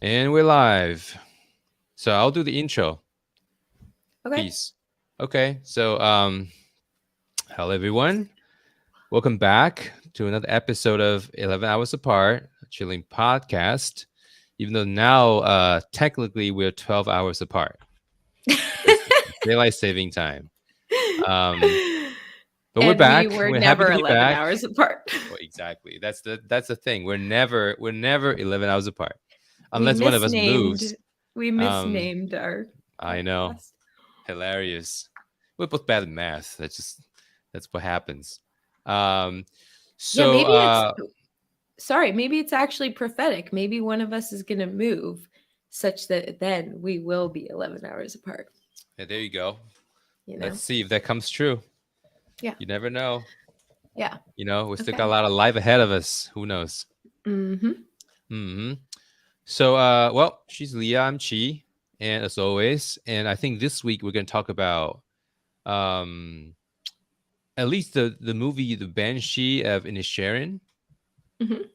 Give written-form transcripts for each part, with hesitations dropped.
And we're live. So I'll do the intro. Okay. Peace. Okay. So hello everyone. Welcome back to another episode of 11 Hours Apart, a ChiLynn podcast. Even though now technically we're 12 hours apart. It's daylight saving time. Um but we're And we back. were We're happy never to be 11 back. hours apart. Well, exactly. That's the thing. We're never 11 hours apart. We Unless one of us misnamed moves. we Um misnamed our I know. podcast. Hilarious. We're both bad at math. That's what happens. Um, Yeah, so maybe it's sorry, maybe it's actually prophetic. Maybe one of us is going to move such that then we will be 11 hours apart, yeah, there you go. you Let's know? see if that comes true. Yeah. You never know. Yeah. We still got a Okay. lot of life ahead of us. Who knows? Mhm. hmm So, well, she's Leah. I'm Chi, and as always, and I think this week we're going to talk about um, at least the movie, The Banshee of Inisherin, Mhm.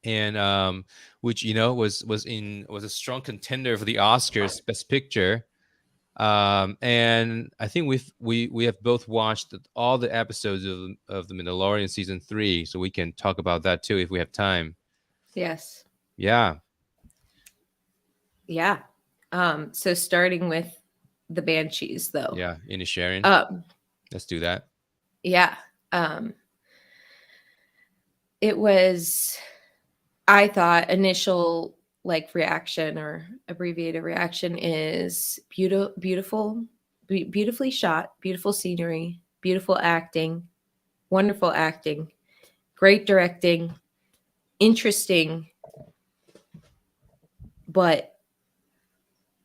and which was a strong contender for the Oscars Best Picture. And I think we have both watched all the episodes of the Mandalorian season 3, so we can talk about that too if we have time. Yes. Yeah, Yeah. So starting with the Banshees though. yeah, in sharing. Um Let's do that. yeah. Um it was, I thought, initial like reaction or abbreviated reaction is beautifully shot, beautiful scenery, beautiful acting, wonderful acting, great directing, interesting, but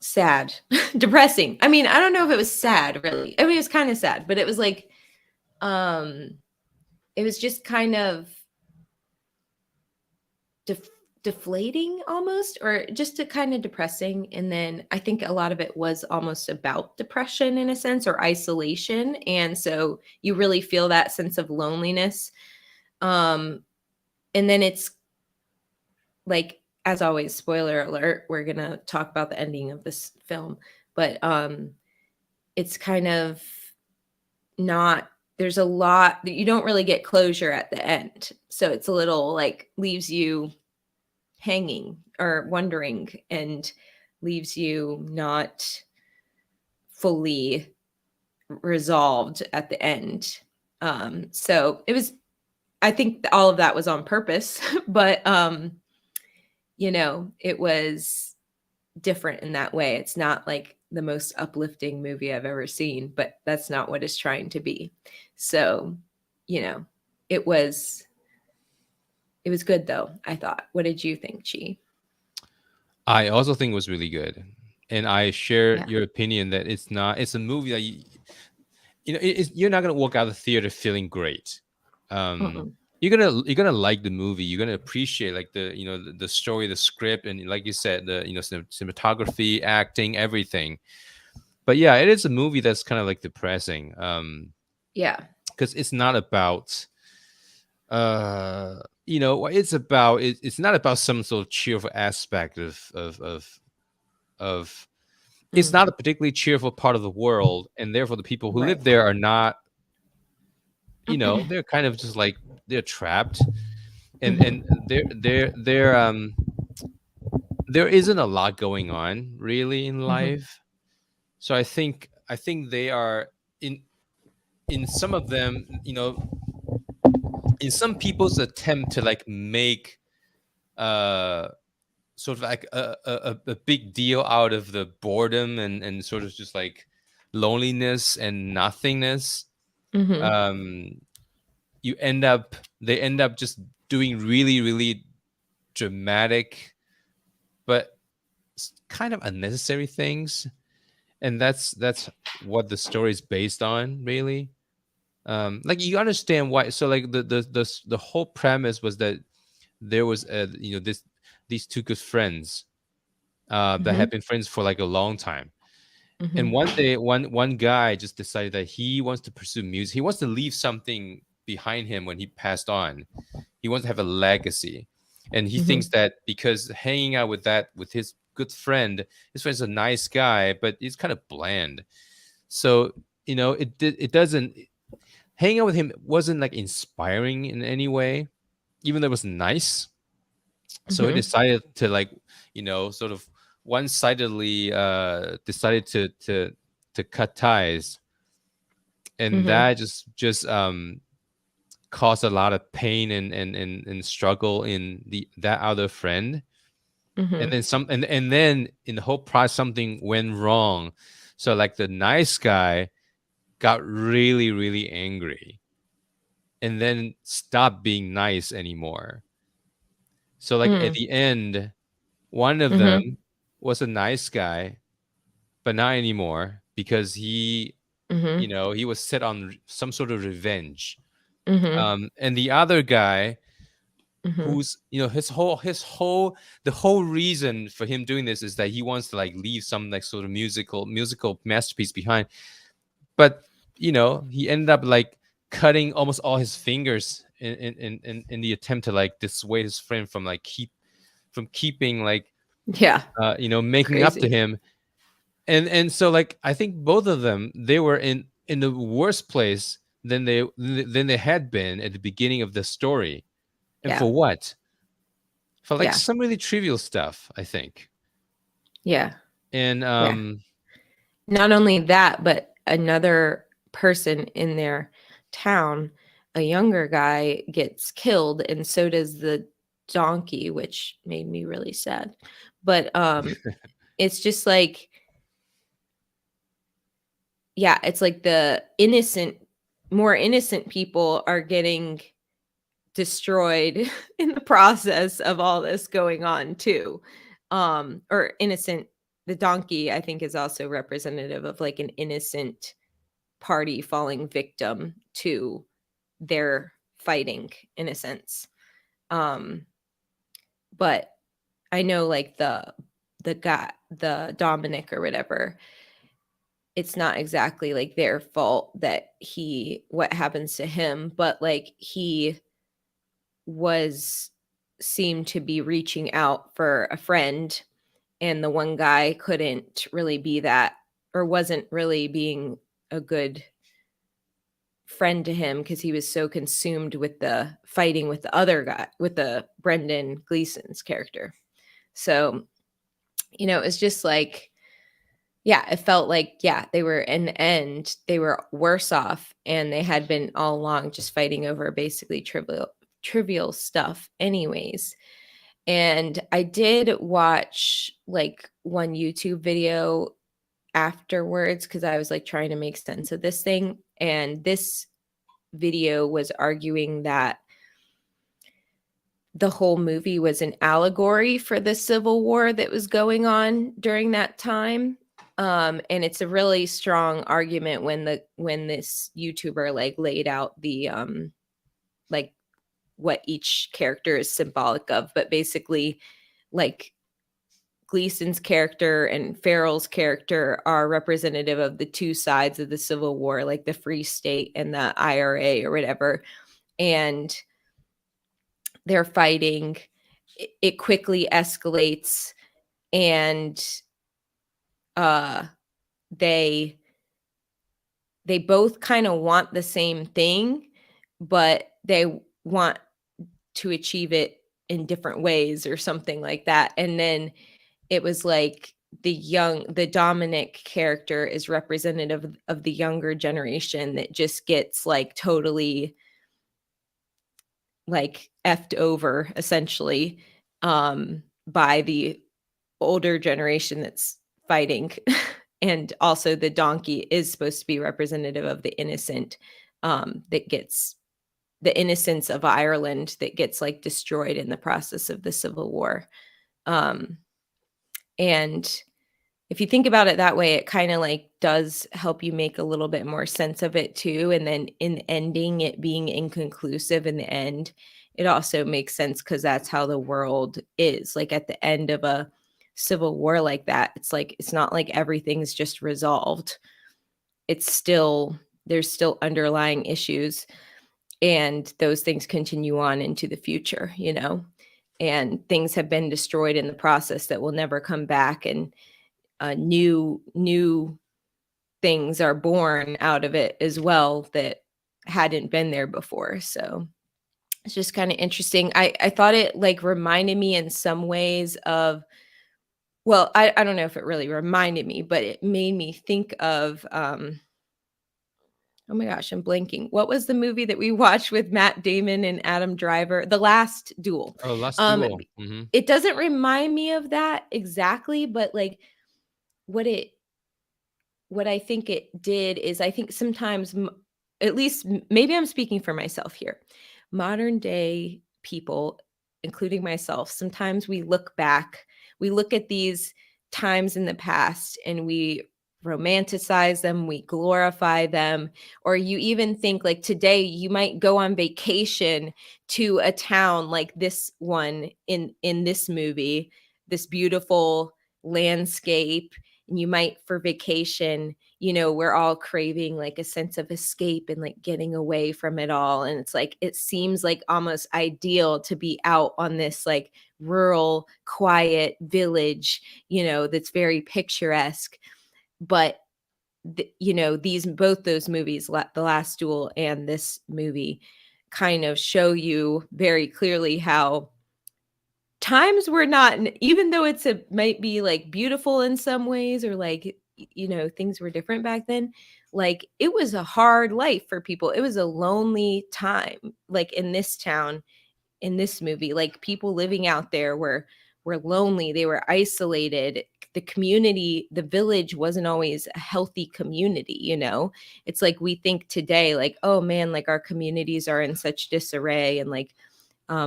sad, depressing. I mean, I don't know if it was sad really. I mean, it was kind of sad, but it was like, um, it was just kind of deflating almost, or just a kind of depressing. And then I think a lot of it was almost about depression in a sense, or isolation, and so you really feel that sense of loneliness. And then it's like, as always, spoiler alert, we're gonna talk about the ending of this film, but it's kind of not, there's a lot that you don't really get closure at the end, so it's a little like leaves you hanging or wondering, and leaves you not fully resolved at the end. So it was, I think all of that was on purpose, but it was different in that way. It's not like the most uplifting movie I've ever seen, but that's not what it's trying to be. So, you know, it was it was good though, I thought. What did you think, Chi? I also think it was really good, and I share Yeah. your opinion that it's not. It's a movie that you're not gonna walk out of the theater feeling great. Um, Mm-mm. you're gonna like the movie. You're gonna appreciate like the story, the script, and like you said, the cinematography, acting, everything. But yeah, it is a movie that's kind of like depressing. Yeah. Because it's not about what it's about. It's not about some sort of cheerful aspect of it's not a Mm. particularly cheerful part of the world, and therefore the people who Right. live there are not, they're kind of just like they're trapped, and Mhm. there isn't a lot going on really in Mhm. life. So I think they are in some of them, in some people's attempt to like make uh sort of like a big deal out of the boredom and sort of just like loneliness and nothingness. Mhm. um you end up they end up just doing really really dramatic but kind of unnecessary things, and that's what the story is based on really. Like you understand why. So like the whole premise was that there was these two good friends that Mhm. had been friends for like a long time. And Mhm. one day, one guy just decided that he wants to pursue music. He wants to leave something behind him when he passed on. He wants to have a legacy, and he thinks Mhm. that because hanging out with good friend. His friend's a nice guy, but he's kind of bland. So it doesn't hanging out with him wasn't like inspiring in any way, even though it was nice. So he Mm-hmm. decided to like sort of one-sidedly decided to cut ties, and Mm-hmm. that just caused a lot of pain and struggle in that other friend. Mm-hmm. And then in the whole process something went wrong, so like the nice guy got really really angry and then stopped being nice anymore. So like at Mm-hmm. the end, one of Mm-hmm. them was a nice guy, but not anymore because Mm-hmm. he was set on some sort of revenge. Mm-hmm. And the other guy, Mm-hmm. who's the whole reason for him doing this is that he wants to like leave some like sort of musical masterpiece behind. But he ended up like cutting almost all his fingers in the attempt to like dissuade his friend from like keeping like Yeah. making up to Crazy. him. And so like I think both of them, they were in the worst place than they had been at the beginning of the story. And Yeah. for what? For like Yeah. some really trivial stuff, I think. Yeah. And Yeah. Not only that, but another person in their town, a younger guy, gets killed, and so does the donkey, which made me really sad. But it's just like, yeah, it's like the more innocent people are getting destroyed in the process of all this going on too. Or innocent, the donkey I think is also representative of like an innocent party falling victim to their fighting in a sense. Um but I know like the guy, the Dominic or whatever, it's not exactly like their fault that what happens to him, but like he was seemed to be reaching out for a friend, and the one guy couldn't really be that, or wasn't really being a good friend to him because he was so consumed with the fighting with the other guy, with the Brendan Gleeson's character. So it's just like, yeah, it felt like, yeah, they were in the end, they were worse off, and they had been all along just fighting over basically trivial stuff anyways. And I did watch like one YouTube video afterwards because I was like trying to make sense of this thing, and this video was arguing that the whole movie was an allegory for the Civil War that was going on during that time. And it's a really strong argument when this YouTuber like laid out the like what each character is symbolic of, but basically like Gleason's character and Farrell's character are representative of the two sides of the Civil War, like the Free State and the IRA or whatever. And they're fighting. It quickly escalates, and they both kind of want the same thing, but they want to achieve it in different ways or something like that. And then it was like the Dominic character is representative of the younger generation that just gets like totally like effed over essentially by the older generation that's fighting. And also the donkey is supposed to be representative of the innocent, that gets the innocence of Ireland that gets like destroyed in the process of the Civil War. And if you think about it that way, it kind of like does help you make a little bit more sense of it too. And then in ending it being inconclusive in the end, it also makes sense because that's how the world is. Like at the end of a civil war like that, it's like it's not like everything's just resolved. It's still there's still underlying issues, and those things continue on into the future, and things have been destroyed in the process that will never come back, and new things are born out of it as well that hadn't been there before. So it's just kind of interesting. I thought it like reminded me in some ways of, well, I don't know if it really reminded me, but it made me think of oh my gosh, I'm blanking. What was the movie that we watched with Matt Damon and Adam Driver? The Last Duel. Oh, Last Um Duel. Mm-hmm. it doesn't remind me of that exactly, but like what it what I think it did is, I think sometimes, at least maybe I'm speaking for myself here, modern day people, including myself, sometimes we look back, we look at these times in the past and we romanticize them, we glorify them, or you even think like today you might go on vacation to a town like this one in this movie, this beautiful landscape, and you might for vacation, we're all craving like a sense of escape and like getting away from it all, and it's like it seems like almost ideal to be out on this like rural quiet village, that's very picturesque. But these both those movies, The Last Duel and this movie, kind of show you very clearly how times were not, even though might be like beautiful in some ways, or like things were different back then, like it was a hard life for people. It was a lonely time, like in this town, in this movie, like people living out there were lonely, they were isolated. The community, the village wasn't always a healthy community. It's like we think today like, oh man, like our communities are in such disarray, and like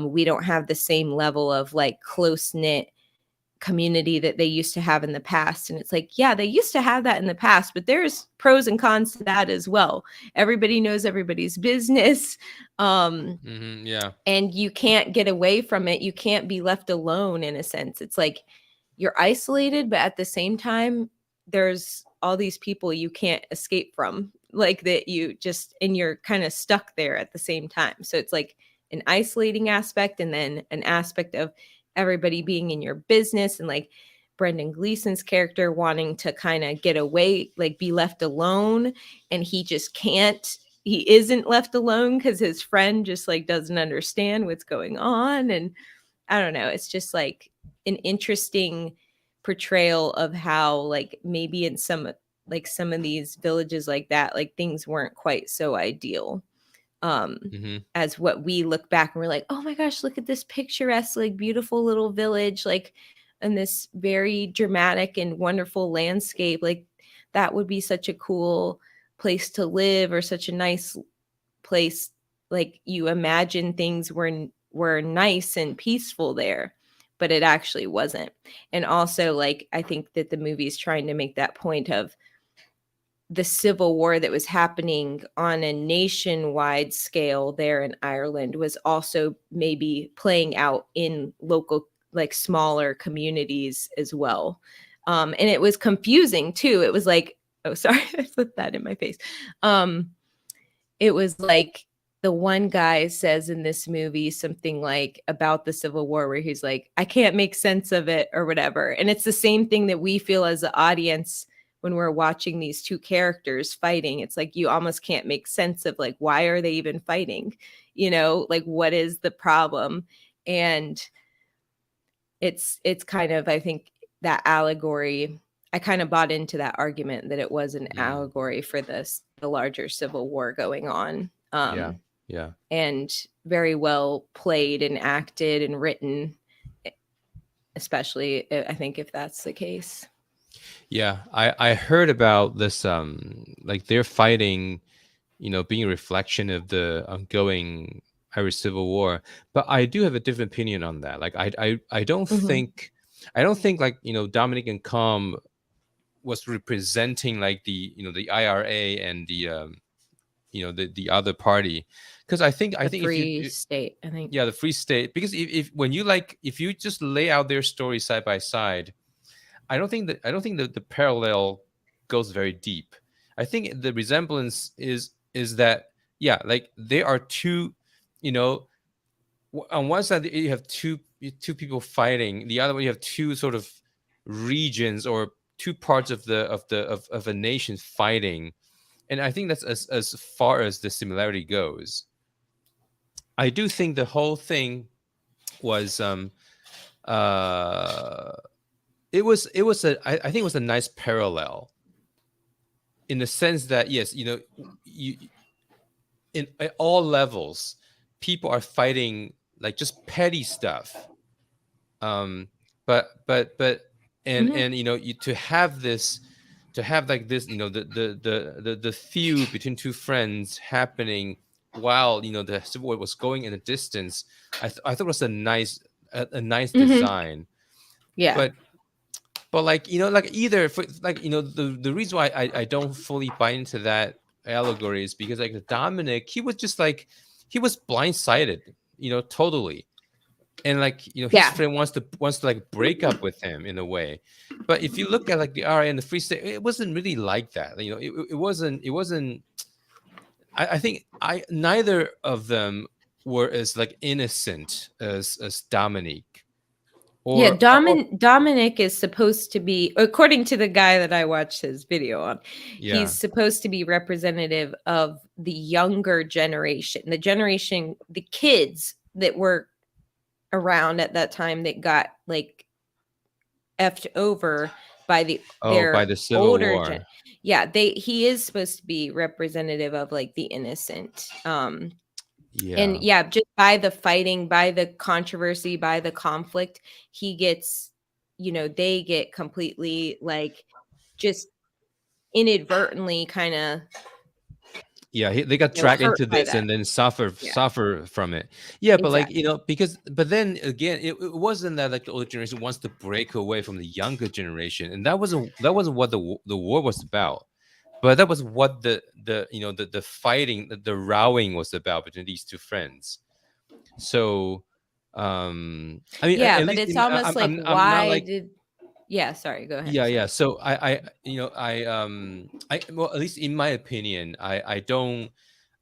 we don't have the same level of like close knit community that they used to have in the past. And it's like, yeah, they used to have that in the past, but there's pros and cons to that as well. Everybody knows everybody's business. Yeah. And you can't get away from it. You can't be left alone in a sense. It's like you're isolated, but at the same time, there's all these people you can't escape from, like that and you're kind of stuck there at the same time. So it's like an isolating aspect, and then an aspect of everybody being in your business, and like Brendan Gleeson's character wanting to kind of get away, like be left alone, and he just can't. He isn't left alone because his friend just like doesn't understand what's going on. And I don't know, it's just like an interesting portrayal of how like maybe in some of these villages like that, like things weren't quite so ideal Mm-hmm. as what we look back and we're like, oh my gosh, look at this picturesque, like beautiful little village, like in this very dramatic and wonderful landscape. Like that would be such a cool place to live, or such a nice place. Like you imagine things were nice and peaceful there, but it actually wasn't. And also, like, I think that the movie is trying to make that point of the civil war that was happening on a nationwide scale there in Ireland was also maybe playing out in local, like smaller communities as well. And it was confusing too. It was like, oh, sorry, I put that in my face. It was like the one guy says in this movie something like about the Civil War, where he's like, I can't make sense of it or whatever. And it's the same thing that we feel as the audience when we're watching these two characters fighting. It's like you almost can't make sense of like, why are they even fighting? Like what is the problem? And it's kind of, I think that allegory, I kind of bought into that argument that it was an allegory for the larger Civil War going on. Yeah. And very well played and acted and written, especially I think if that's the case. Yeah, I heard about this. Like they're fighting, being a reflection of the ongoing Irish Civil War. But I do have a different opinion on that. Like I don't think, like Dominic and Com was representing like the IRA and the other party, because I think Free State, I think. Yeah, the Free State, because if when you if you just lay out their story side by side, I don't think that the parallel goes very deep. I think the resemblance is that, yeah, like there are two, on one side you have two two people fighting. The other one, you have two sort of regions or two parts of a nation fighting. And I think that's as far as the similarity goes. I do think the whole thing was uh I think it was a nice parallel in the sense that, yes, you in at all levels, people are fighting like just petty stuff. Um, but Mhm. and to have like this, the feud between two friends happening while the civil war was going in the distance. I thought it was a nice Mhm. design, Yeah. but like like either for like the reason why I don't fully buy into that allegory is because like Dominic, he was just like he was blindsided, totally. And like his Yeah. friend wants to like break up with him in a way. But if you look at like the RA and the Free State, it wasn't really like that. It wasn't. I think I neither of them were as like innocent as Dominique. Yeah, Or Dominic is supposed to be, according to the guy that I watched his video on, he's yeah. supposed to be representative of the younger generation, the kids that were around at that time that got like effed over by By their the Civil older War. yeah, he is supposed to be representative of like the innocent. And Yeah. yeah, just by the fighting, by the controversy, by the conflict, he gets, they get completely like just inadvertently kind of, Yeah, they got dragged hurt into by this that. and then Yeah, suffer from it. Yeah, but like exactly. but then again, it wasn't that like the older generation wants to break away from the younger generation, and that wasn't what the war was about. But that was what the fighting, the rowing was about between these two friends. So, I mean, Yeah, at but least it's almost like I'm not why like. did yeah, sorry, go ahead. Yeah, Sorry. yeah. So I well, at least in my opinion, I don't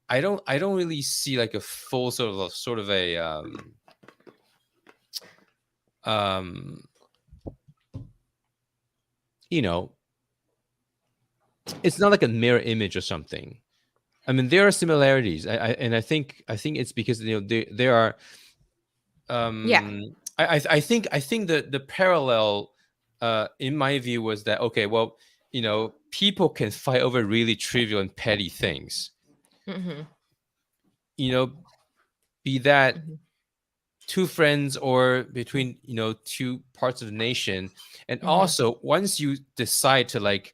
really see like a full sort of a um you know it's not like a mirror image or something. I mean, there are similarities. And I think it's because there are Yeah. I think the parallel in my view was that, okay, well, people can fight over really trivial and petty things. Hmm. You know, be that Hmm. two friends or between two parts of the nation. And Hmm. also, once you decide to like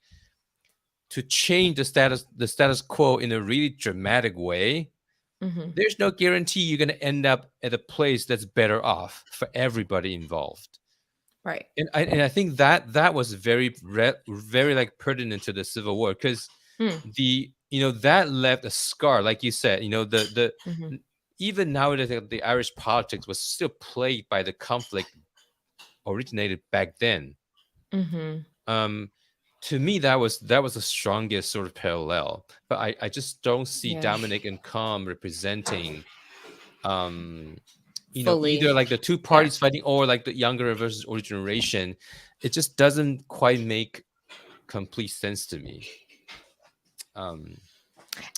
to change the status quo in a really dramatic way, Hmm. there's no guarantee you're going to end up at a place that's better off for everybody involved. Right. And I think that was very like pertinent to the Civil War, because Mm. that left a scar, like you said. Hmm. Even nowadays, the Irish politics was still plagued by the conflict originated back then. Hmm. Um, to me, that was the strongest sort of parallel. But I just don't see Yeah. Dominic and Com representing, um, either Fully. like the two Yeah. parties fighting or like the younger versus older generation. It just doesn't quite make complete sense to me. Um,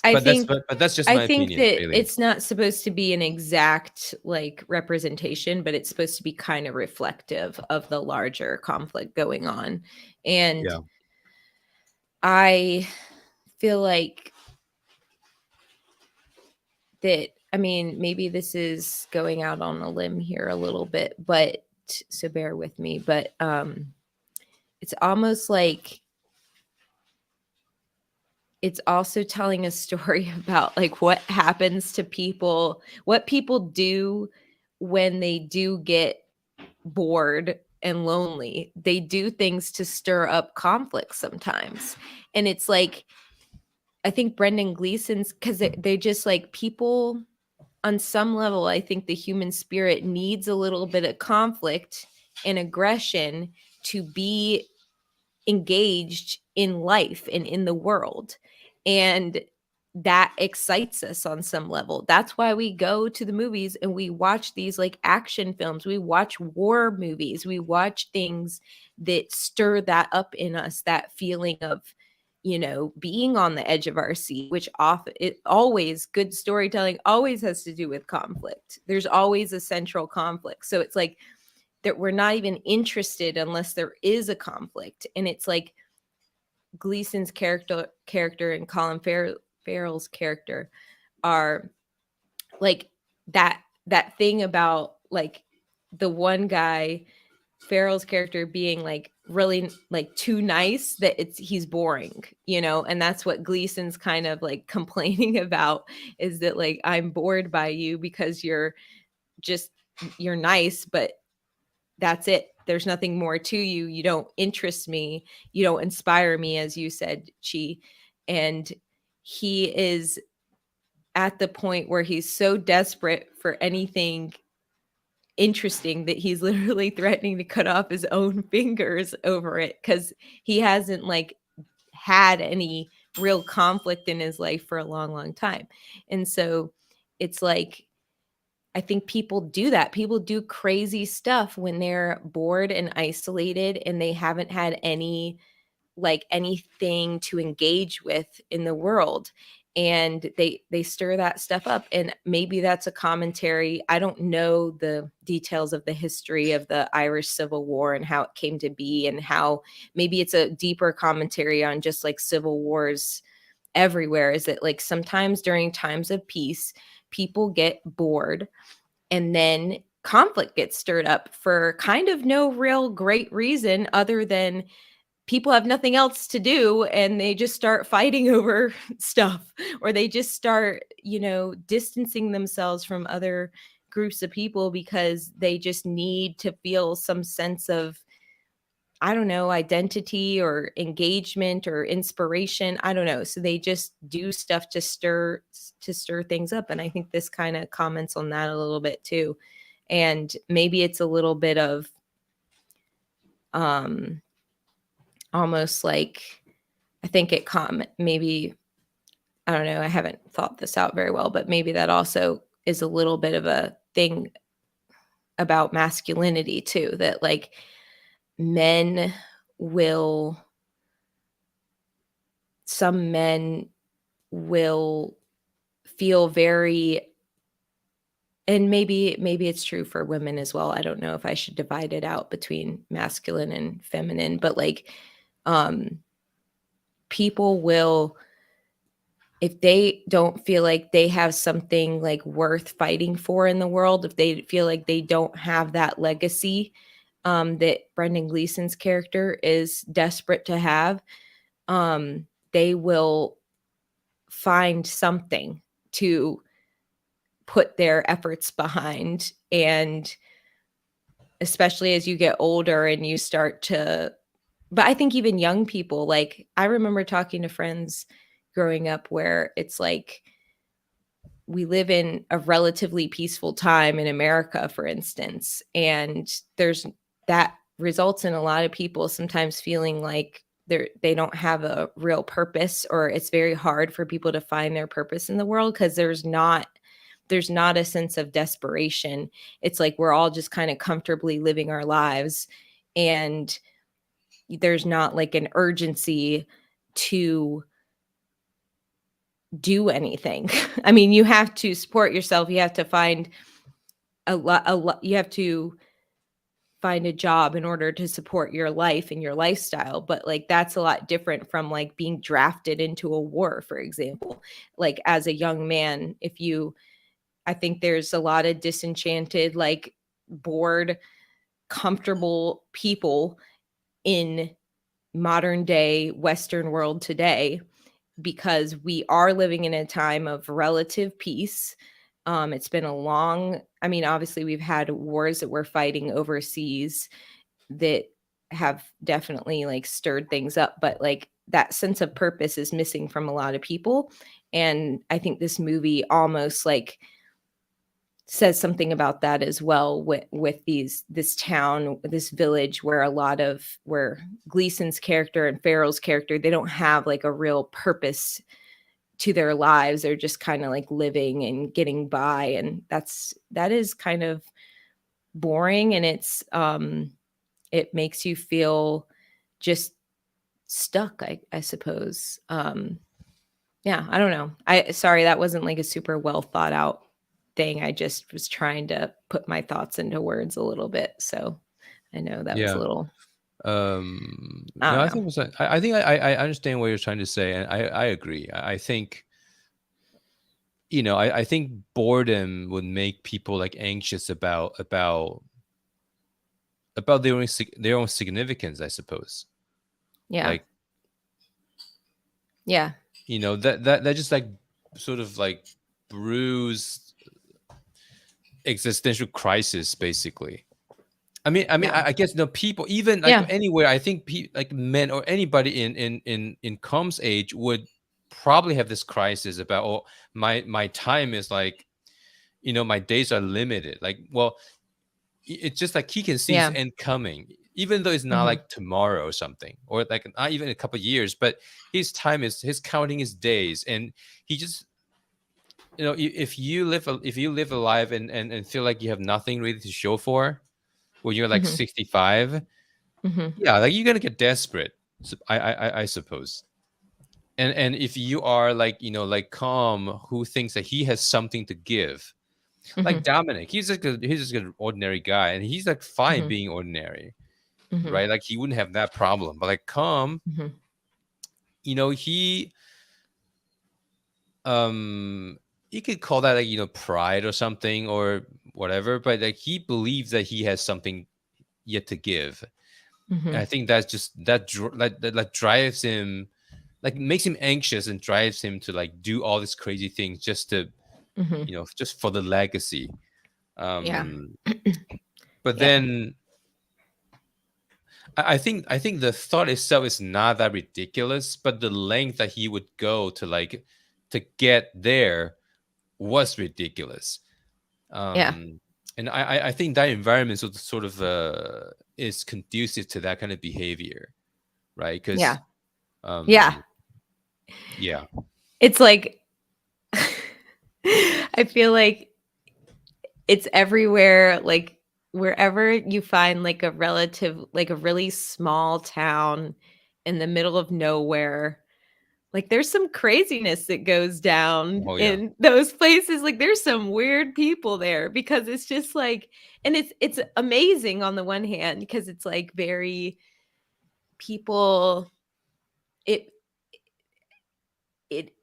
I but that's think but, but that's just I my think opinion, that really. it's not supposed to be an exact like representation, but it's supposed to be kind of reflective of the larger conflict going on. And Yeah. I feel like that, I mean, maybe this is going out on a limb here a little bit, but so bear with me, but it's almost like it's also telling a story about like what happens to people, what people do when they do get bored and lonely. They do things to stir up conflict sometimes. And it's like, I think Brendan Gleeson's, because they just like people on some level, I think the human spirit needs a little bit of conflict and aggression to be engaged in life and in the world. And that excites us on some level. That's why we go to the movies and we watch these like action films. We watch war movies. We watch things that stir that up in us, that feeling of, you know, being on the edge of our seat, which often it always good storytelling always has to do with conflict. There's always a central conflict. So it's like that we're not even interested unless there is a conflict. And it's like Gleason's character and Colin Farrell's character are like that thing about like the one guy, Farrell's character, being like really like too nice that he's boring, you know. And that's what Gleason's kind of like complaining about, is that like, I'm bored by you because you're nice, but that's it. There's nothing more to you. You don't interest me. You don't inspire me, as you said, Chi. And he is at the point where he's so desperate for anything interesting that he's literally threatening to cut off his own fingers over it, because he hasn't like had any real conflict in his life for a long time. And so it's like, I think people do that. People do crazy stuff when they're bored and isolated and they haven't had anything to engage with in the world. And they stir that stuff up. And maybe that's a commentary. I don't know the details of the history of the Irish Civil War and how it came to be, and how maybe it's a deeper commentary on just like civil wars everywhere. Is that like sometimes during times of peace, people get bored and then conflict gets stirred up for kind of no real great reason other than people have nothing else to do and they just start fighting over stuff, or they just start, you know, distancing themselves from other groups of people because they just need to feel some sense of, I don't know, identity or engagement or inspiration. I don't know. So they just do stuff to stir things up. And I think this kind of comments on that a little bit too. And maybe it's a little bit of almost like, I think it maybe, I don't know, I haven't thought this out very well, but maybe that also is a little bit of a thing about masculinity too, that like some men will feel very, and maybe it's true for women as well. I don't know if I should divide it out between masculine and feminine, but like people will, if they don't feel like they have something like worth fighting for in the world, if they feel like they don't have that legacy that Brendan Gleeson's character is desperate to have, they will find something to put their efforts behind. And especially as you get older and you start to, but I think even young people, like I remember talking to friends growing up where it's like, we live in a relatively peaceful time in America, for instance, and there's that results in a lot of people sometimes feeling like they don't have a real purpose, or it's very hard for people to find their purpose in the world because there's not a sense of desperation. It's like we're all just kind of comfortably living our lives, and there's not like an urgency to do anything. I mean, you have to support yourself. You have to find you have to find a job in order to support your life and your lifestyle. But like, that's a lot different from like being drafted into a war, for example. Like as a young man, I think there's a lot of disenchanted, like bored, comfortable people in modern day Western world today, because we are living in a time of relative peace. It's been obviously we've had wars that we're fighting overseas that have definitely like stirred things up, but like that sense of purpose is missing from a lot of people. And I think this movie almost like says something about that as well, with this town, this village where Gleason's character and Farrell's character, they don't have like a real purpose to their lives. They're just kind of like living and getting by, and that is kind of boring, and it makes you feel just stuck, I suppose. Yeah, I don't know. Sorry, that wasn't like a super well thought out thing. I just was trying to put my thoughts into words a little bit. So I know that was a Yeah. little, I No, don't I know. think it was. I think I understand what you're trying to say, and I agree. I think, I think boredom would make people like anxious about their own significance, I suppose. Yeah. Like, Yeah. that just like sort of like brews existential crisis, basically. Yeah. I guess people even like Yeah. anywhere. I think like men or anybody in com's age would probably have this crisis about, oh, my time is like, my days are limited. Like, well, it's just like he can see his Yeah. end coming, even though it's not Hmm. like tomorrow or something, or like not even a couple of years, but his counting his days, and he just, if you live a life and feel like you have nothing really to show for when you're like Hmm. 65, Hmm. yeah, like you're gonna get desperate. I suppose. And if you are like, like calm, who thinks that he has something to give, like Hmm. Dominic, he's just an ordinary guy, and he's like fine Hmm. being ordinary, Hmm. right? Like he wouldn't have that problem. But like calm, Hmm. he you could call that like, pride or something or whatever, but like he believes that he has something yet to give. And I Hmm. think that's just that drives him, like makes him anxious and drives him to like do all these crazy things just to, Hmm. just for the legacy. Yeah. um but Yeah. then I think the thought itself is not that ridiculous, but the length that he would go to like to get there was ridiculous. Yeah. And I think that environment sort of is conducive to that kind of behavior, right? Because Yeah. Yeah. yeah. It's like, I feel like it's everywhere, like wherever you find like a really small town in the middle of nowhere, like there's some craziness that goes down Oh yeah. in those places. Like there's some weird people there, because it's just like, and it's amazing on the one hand, because it's like very people, it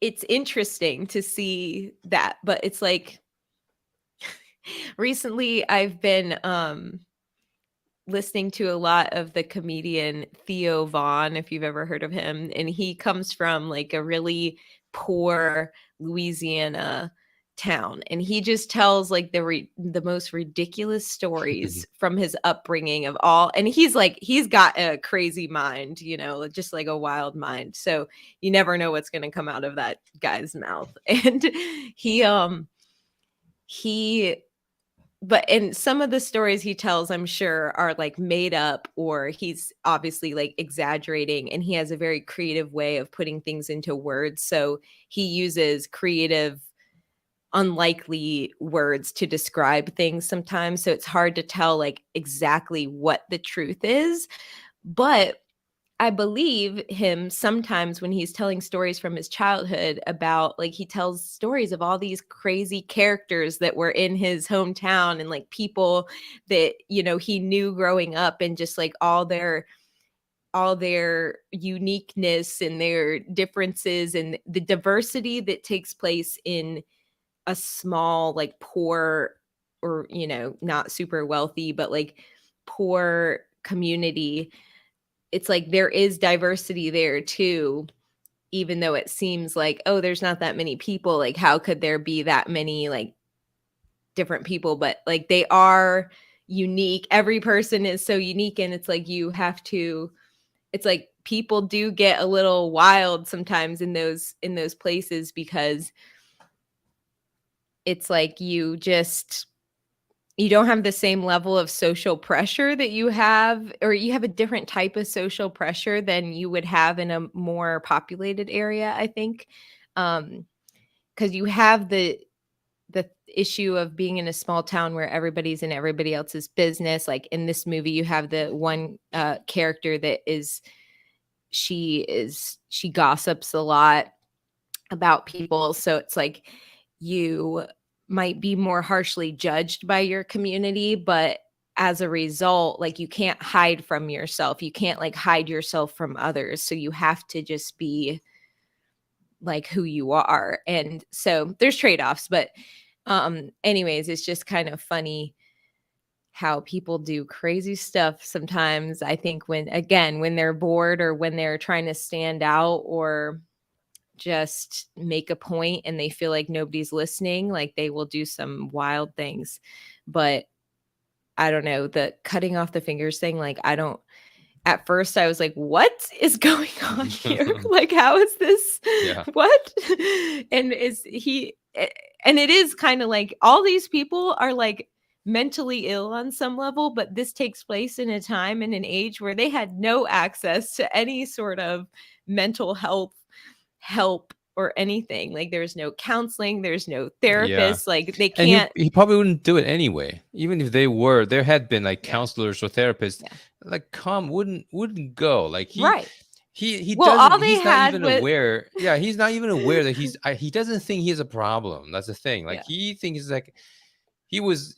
it's interesting to see that, but it's like recently I've been listening to a lot of the comedian Theo Vaughn, if you've ever heard of him. And he comes from like a really poor Louisiana town. And he just tells like the most ridiculous stories from his upbringing of all. And he's like, he's got a crazy mind, just like a wild mind. So you never know what's going to come out of that guy's mouth. And he, he but and some of the stories he tells, I'm sure, are like made up, or he's obviously like exaggerating, and he has a very creative way of putting things into words. So he uses creative, unlikely words to describe things sometimes, so it's hard to tell like exactly what the truth is. But I believe him sometimes when he's telling stories from his childhood about, like, he tells stories of all these crazy characters that were in his hometown, and like people that, he knew growing up, and just like all their uniqueness and their differences and the diversity that takes place in a small, like, poor, or not super wealthy, but like poor community. It's like there is diversity there too, even though it seems like, oh, there's not that many people. Like, how could there be that many like different people? But like they are unique. Every person is so unique. And it's like it's like people do get a little wild sometimes in those places, because it's like you don't have the same level of social pressure that you have, or you have a different type of social pressure than you would have in a more populated area, I think. Because you have the issue of being in a small town where everybody's in everybody else's business. Like in this movie, you have the one character that she gossips a lot about people. So it's like you might be more harshly judged by your community, but as a result, like you can't hide from yourself. You can't like hide yourself from others. So you have to just be like who you are. And so there's trade-offs, but anyways, it's just kind of funny how people do crazy stuff sometimes. I think when they're bored or when they're trying to stand out or just make a point and they feel like nobody's listening, like they will do some wild things. But I don't know, the cutting off the fingers thing, like at first I was like, what is going on here? Like, how is this? Yeah. What? And it is kind of like all these people are like mentally ill on some level, but this takes place in a time and an age where they had no access to any sort of mental health help or anything. Like there's no counseling, there's no therapist, like they can't. And he probably wouldn't do it anyway. Even if there had been like counselors or therapists, like wouldn't go. Like he well, doesn't, all they he's not had even was, aware. Yeah, he's not even aware that he doesn't think he has a problem. That's the thing. Like he thinks like he was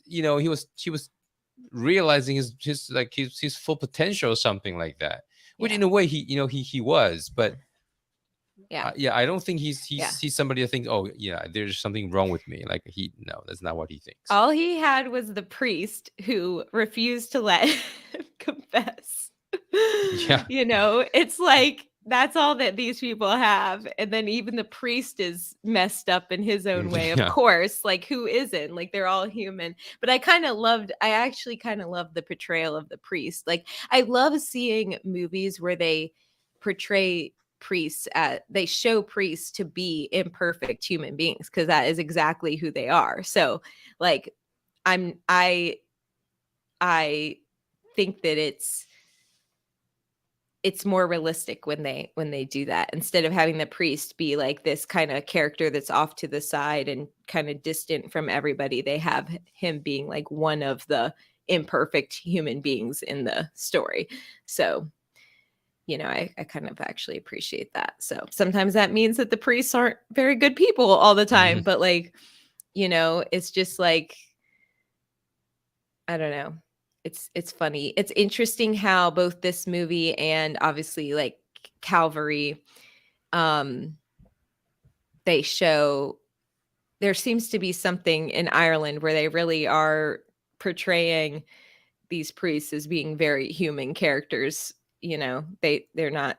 realizing his full potential or something like that. Which in a way he was, but I don't think he's somebody that thinks, oh yeah, there's something wrong with me. Like that's not what he thinks. All he had was the priest who refused to let him confess. Yeah. It's like that's all that these people have. And then even the priest is messed up in his own way, of course. Like who isn't? Like they're all human. But I actually kind of loved the portrayal of the priest. Like I love seeing movies where they portray priests they show priests to be imperfect human beings, because that is exactly who they are. So like I think that it's more realistic when they do that, instead of having the priest be like this kind of character that's off to the side and kind of distant from everybody. They have him being like one of the imperfect human beings in the story. So I kind of actually appreciate that. So sometimes that means that the priests aren't very good people all the time, but like, it's just like, I don't know. It's funny. It's interesting how both this movie and obviously like Calvary, they show there seems to be something in Ireland where they really are portraying these priests as being very human characters. They're not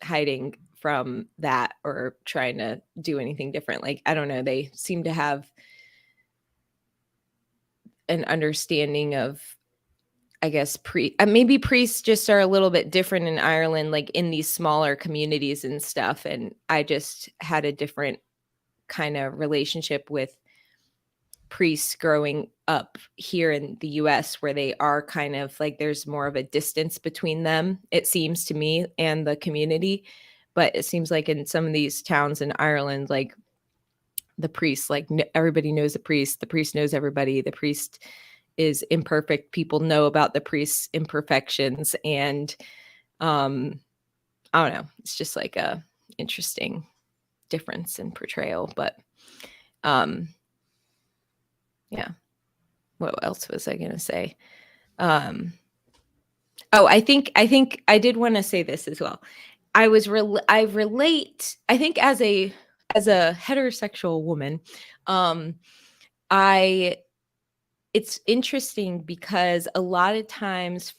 hiding from that or trying to do anything different. Like, I don't know, they seem to have an understanding of, I guess, maybe priests just are a little bit different in Ireland, like in these smaller communities and stuff. And I just had a different kind of relationship with priests growing up here in the US, where they are kind of like there's more of a distance between them, it seems to me, and the community. But it seems like in some of these towns in Ireland, like the priest, like everybody knows the priest knows everybody, the priest is imperfect, people know about the priest's imperfections, and I don't know, it's just like a interesting difference in portrayal. But yeah, what else was I gonna say? I think I did want to say this as well. I relate, I think, as a heterosexual woman, it's interesting because a lot of times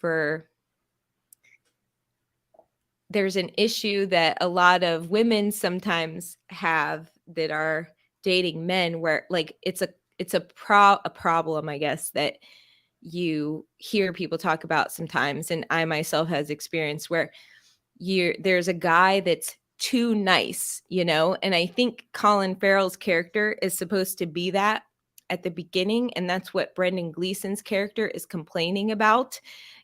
there's an issue that a lot of women sometimes have that are dating men, where like it's a problem, I guess, that you hear people talk about sometimes, and I myself has experienced, where there's a guy that's too nice, and I think Colin Farrell's character is supposed to be that at the beginning, and that's what Brendan Gleeson's character is complaining about,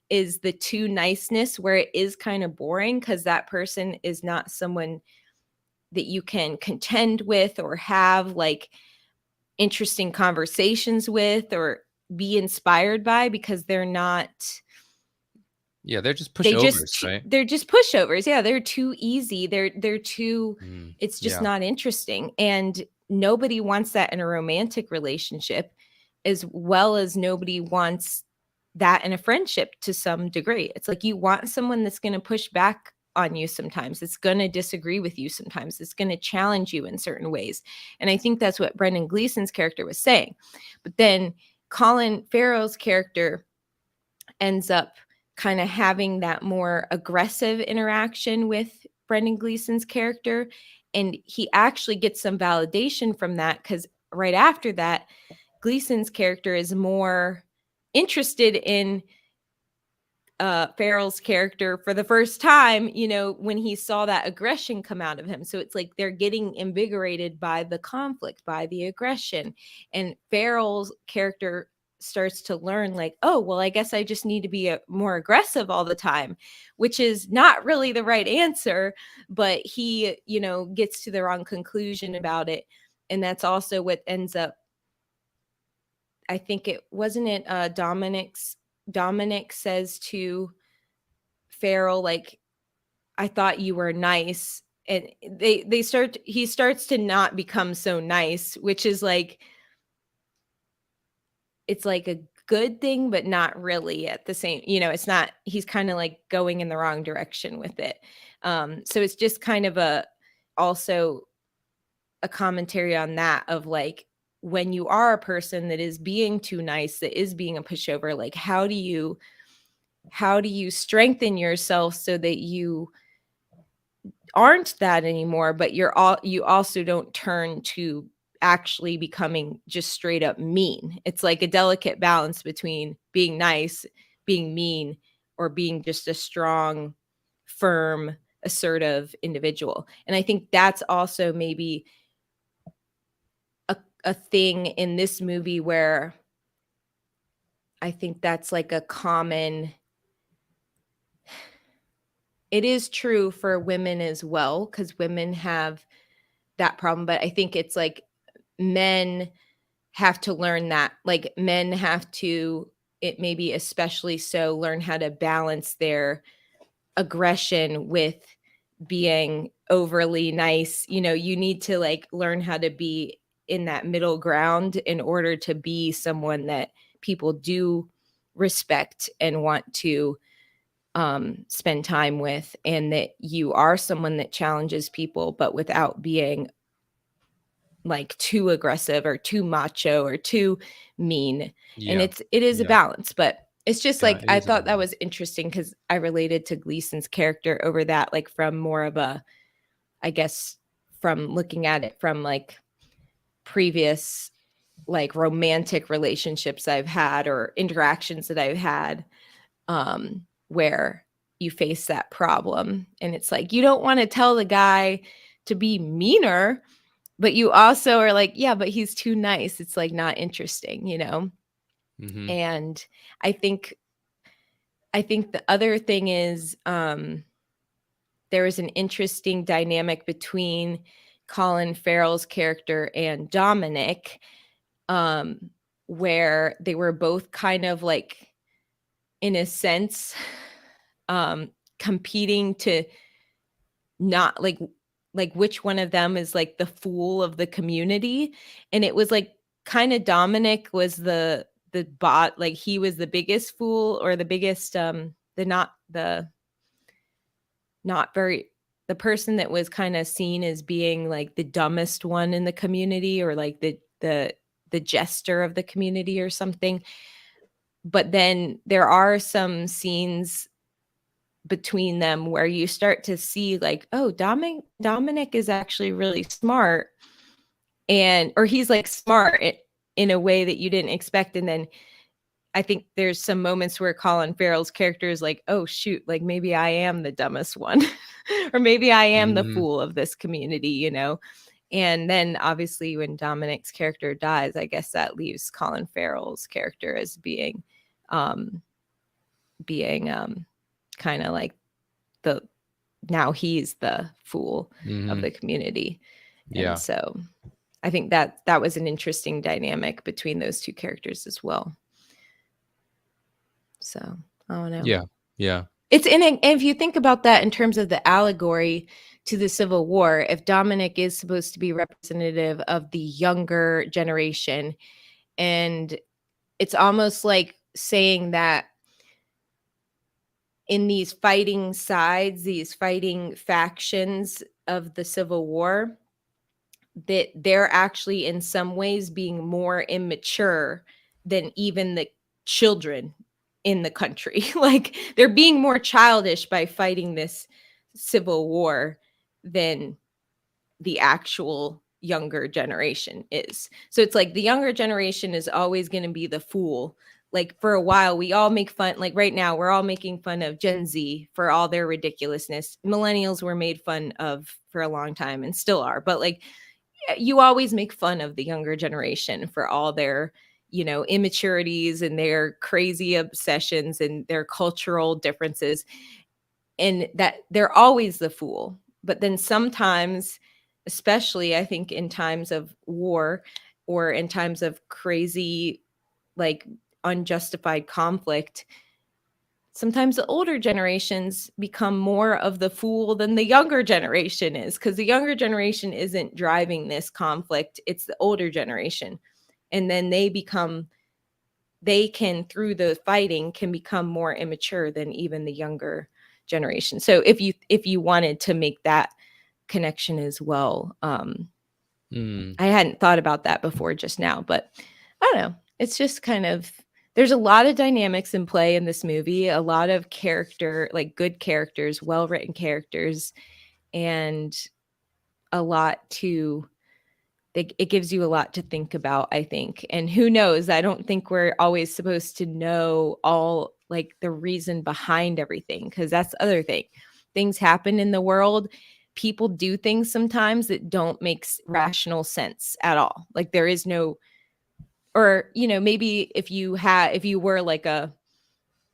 is the too niceness, where it is kind of boring because that person is not someone that you can contend with or have like interesting conversations with or be inspired by, because they're not, they're just pushovers, right? they're just pushovers. Yeah, they're too easy. They're too, it's just Yeah. not interesting. And nobody wants that in a romantic relationship, as well as nobody wants that in a friendship to some degree. It's like you want someone that's going to push back on you sometimes. It's going to disagree with you sometimes. It's going to challenge you in certain ways. And I think that's what Brendan Gleeson's character was saying. But then Colin Farrell's character ends up kind of having that more aggressive interaction with Brendan Gleeson's character. And he actually gets some validation from that, because right after that, Gleeson's character is more interested in Farrell's character for the first time, you know, when he saw that aggression come out of him. So it's like they're getting invigorated by the conflict, by the aggression. And Farrell's character starts to learn like, oh, well, I guess I just need to be more aggressive all the time, which is not really the right answer, but he, you know, gets to the wrong conclusion about it. And that's also what ends up, I think it wasn't it Dominic says to Farrell, like, I thought you were nice. And he starts to not become so nice, which is like, it's like a good thing, but not really at the same, you know, it's not, he's kind of like going in the wrong direction with it. So it's just kind of also a commentary on that, of like, when you are a person that is being too nice, that is being a pushover, like how do you strengthen yourself so that you aren't that anymore, but you also don't turn to actually becoming just straight up mean. It's like a delicate balance between being nice, being mean, or being just a strong, firm, assertive individual. And I think that's also maybe a thing in this movie where I think that's like a common, it is true for women as well, because women have that problem. But I think it's like men have to learn that, like men have to, it maybe especially so, learn how to balance their aggression with being overly nice. You know, you need to like learn how to be in that middle ground in order to be someone that people do respect and want to spend time with, and that you are someone that challenges people, but without being like too aggressive or too macho or too mean. And Yeah. it is a Yeah. balance, but it's just Yeah, like, it I is a thought that balance. was interesting because I related to Gleason's character over that, like from more of a, I guess, from looking at it from like previous like romantic relationships I've had or interactions that I've had, where you face that problem. And it's like, you don't want to tell the guy to be meaner, but you also are like, yeah, but he's too nice. It's like not interesting, you know? Mm-hmm. And I think the other thing is, there was an interesting dynamic between Colin Farrell's character and Dominic, where they were both kind of like, in a sense, competing to not like which one of them is like the fool of the community. And it was like kind of Dominic was the bot, like he was the biggest fool, or the biggest not very, the person that was kind of seen as being like the dumbest one in the community, or like the jester of the community or something. But then there are some scenes between them where you start to see like, oh, Dominic is actually really smart, or he's like smart in a way that you didn't expect. And then I think there's some moments where Colin Farrell's character is like, oh shoot, like maybe I am the dumbest one, or maybe I am the Mm-hmm. fool of this community, you know? And then obviously when Dominic's character dies, I guess that leaves Colin Farrell's character as being kind of like the now he's the fool of the community. And so I think that was an interesting dynamic between those two characters as well. So I don't know. Yeah. It's and if you think about that in terms of the allegory to the Civil War, if Dominic is supposed to be representative of the younger generation, and it's almost like saying that in these fighting sides, these fighting factions of the Civil War, that they're actually in some ways being more immature than even the children in the country. Like they're being more childish by fighting this civil war than the actual younger generation is. So it's like the younger generation is always going to be the fool. Like for a while, we all make fun, like right now, we're all making fun of Gen Z for all their ridiculousness. Millennials were made fun of for a long time and still are. But like you always make fun of the younger generation for all their, you know, immaturities and their crazy obsessions and their cultural differences, and that they're always the fool. But then sometimes, especially I think in times of war or in times of crazy, like unjustified conflict, sometimes the older generations become more of the fool than the younger generation is, because the younger generation isn't driving this conflict. It's the older generation. And then they can, through the fighting, can become more immature than even the younger generation. So if you wanted to make that connection as well, I hadn't thought about that before just now, but I don't know. It's just kind of, there's a lot of dynamics in play in this movie, a lot of character, like good characters, well-written characters, and a lot to, it gives you a lot to think about, I think. And who knows? I don't think we're always supposed to know all like the reason behind everything, because that's the other thing. Things happen in the world. People do things sometimes that don't make rational sense at all. Like there is no, or, you know, maybe if you were like a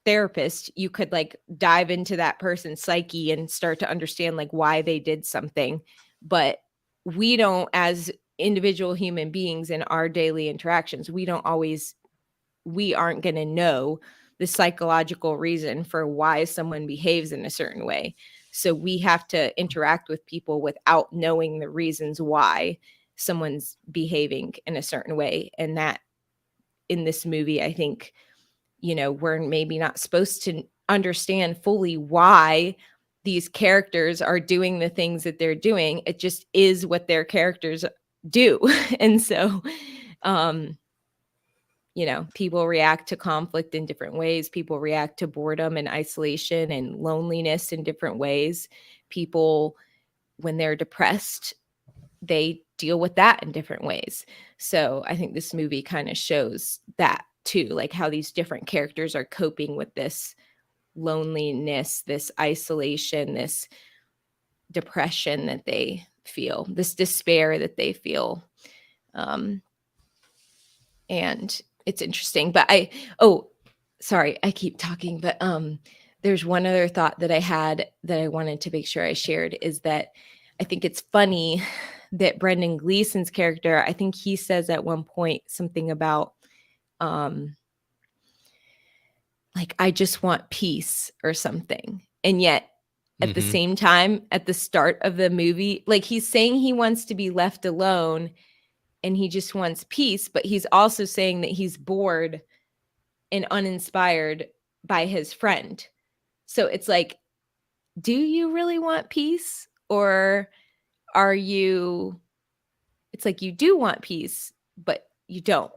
therapist, you could like dive into that person's psyche and start to understand like why they did something. But we don't, as individual human beings in our daily interactions, we aren't going to know the psychological reason for why someone behaves in a certain way. So we have to interact with people without knowing the reasons why someone's behaving in a certain way. And that in this movie, I think, you know, we're maybe not supposed to understand fully why these characters are doing the things that they're doing. It just is what their characters do. And so, you know, people react to conflict in different ways. People react to boredom and isolation and loneliness in different ways. People, when they're depressed, they deal with that in different ways. So I think this movie kind of shows that too, like how these different characters are coping with this loneliness, this isolation, this depression that they feel, this despair that they feel. And it's interesting. But sorry, I keep talking, but there's one other thought that I had that I wanted to make sure I shared, is that I think it's funny that Brendan Gleeson's character, I think he says at one point something about like, I just want peace or something. And yet at the same time, at the start of the movie, like he's saying he wants to be left alone and he just wants peace, but he's also saying that he's bored and uninspired by his friend. So it's like, do you really want peace? Or are you, it's like you do want peace, but you don't,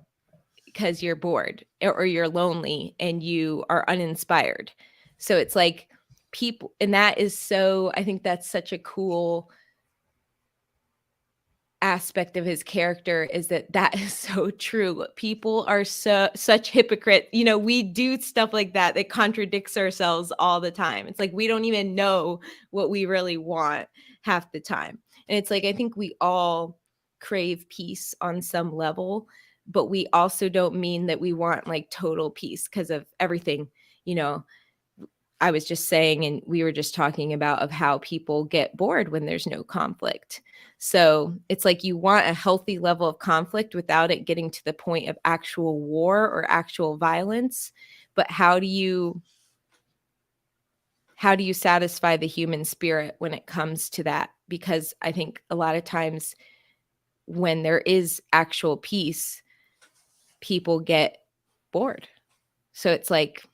because you're bored or you're lonely and you are uninspired. So it's like people, and that is so, I think that's such a cool aspect of his character, is that is so true. People are such hypocrites. You know, we do stuff like that contradicts ourselves all the time. It's like we don't even know what we really want half the time. And it's like I think we all crave peace on some level, but we also don't mean that we want like total peace because of everything, you know. I was just saying, and we were just talking about, of how people get bored when there's no conflict. So it's like you want a healthy level of conflict without it getting to the point of actual war or actual violence. But how do you satisfy the human spirit when it comes to that? Because I think a lot of times when there is actual peace, people get bored. So it's like,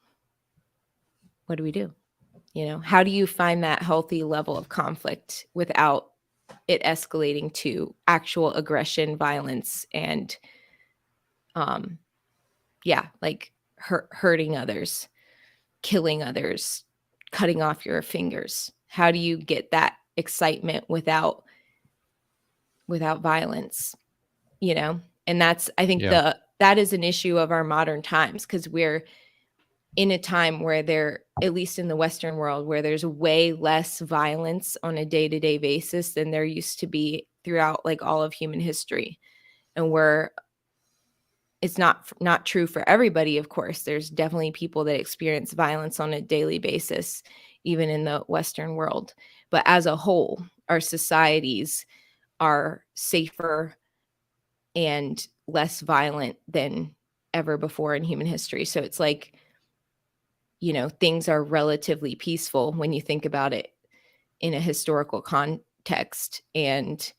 what do we do? You know, how do you find that healthy level of conflict without it escalating to actual aggression, violence, and like hurting others, killing others, cutting off your fingers? How do you get that excitement without violence? You know, and that's, I think that is an issue of our modern times, because we're in a time where there, at least in the Western world, where there's way less violence on a day-to-day basis than there used to be throughout like all of human history. And it's not true for everybody, of course. There's definitely people that experience violence on a daily basis, even in the Western world. But as a whole, our societies are safer and less violent than ever before in human history. So it's like, you know, things are relatively peaceful when you think about it in a historical context. And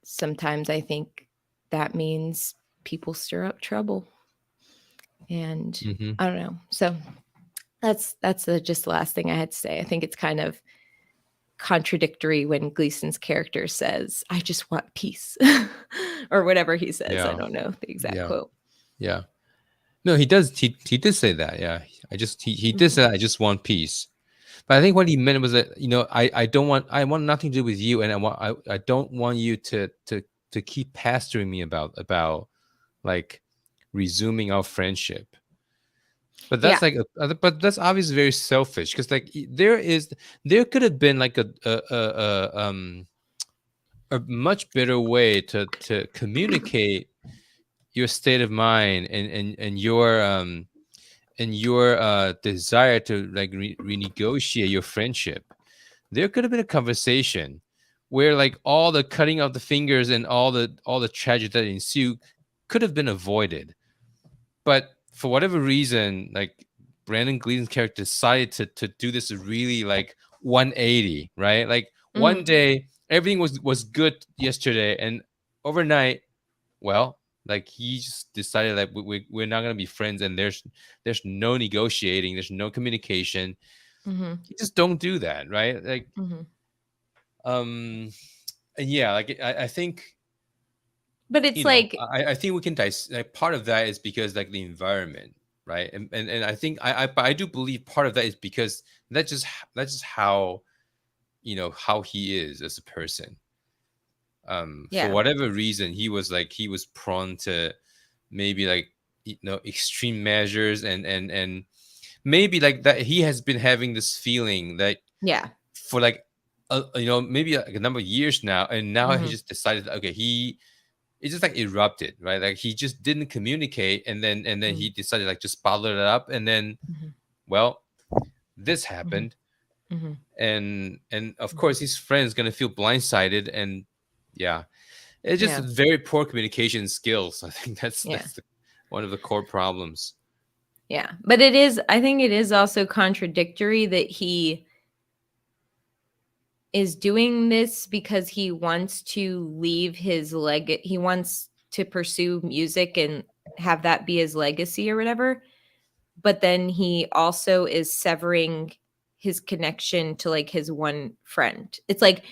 sometimes I think that means people stir up trouble. And I don't know. So that's just the last thing I had to say. I think it's kind of contradictory when Gleason's character says, "I just want peace," or whatever he says. Yeah. I don't know the exact quote. Yeah. No, he does. He did say that. Yeah. He did say, "I just want peace." But I think what he meant was that, you know, I want nothing to do with you, and I don't want you to keep pestering me about like resuming our friendship. But that's but that's obviously very selfish, because like there could have been like a much better way to communicate your state of mind and your desire to like renegotiate your friendship. There could have been a conversation where like all the cutting of the fingers and all the tragedy that ensued could have been avoided. But for whatever reason, like Brandon Gleason's character decided to do this really like 180, right? Like one day everything was good yesterday, and overnight, well, like he just decided that we're not gonna be friends, and there's no negotiating, there's no communication. You just don't do that, right? Like, and yeah, like I think. But it's like, I think we can like, part of that is because like the environment, right? And I think I do believe part of that is because that's just how, you know, how he is as a person. For whatever reason, he was prone to maybe like, you know, extreme measures, and maybe like that he has been having this feeling that for like you know, maybe like a number of years now, and now he just decided, okay, it just like erupted, right? Like he just didn't communicate, and then he decided like just bottle it up, and then well, this happened. And of course his friend's gonna feel blindsided, and yeah, it's just very poor communication skills. I think that's one of the core problems. Yeah, but I think it is also contradictory that he is doing this because he wants to leave his he wants to pursue music and have that be his legacy or whatever. But then he also is severing his connection to like his one friend. It's like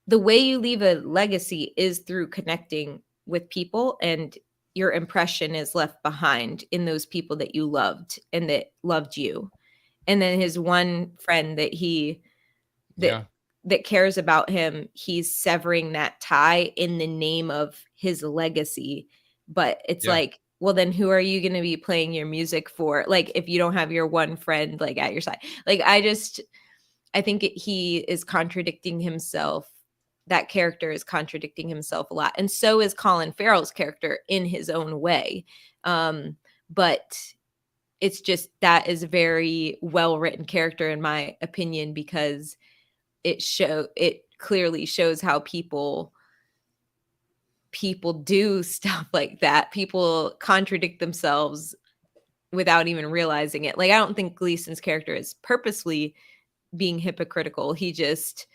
the way you leave a legacy is through connecting with people, and your impression is left behind in those people that you loved and that loved you. And then his one friend that cares about him, he's severing that tie in the name of his legacy. But it's like, well, then who are you going to be playing your music for? Like, if you don't have your one friend like at your side. Like, I think he is contradicting himself. That character is contradicting himself a lot. And so is Colin Farrell's character in his own way. But it's just that is a very well written character in my opinion, because it clearly shows how people do stuff like that. People contradict themselves without even realizing it. Like, I don't think Gleason's character is purposely being hypocritical. He just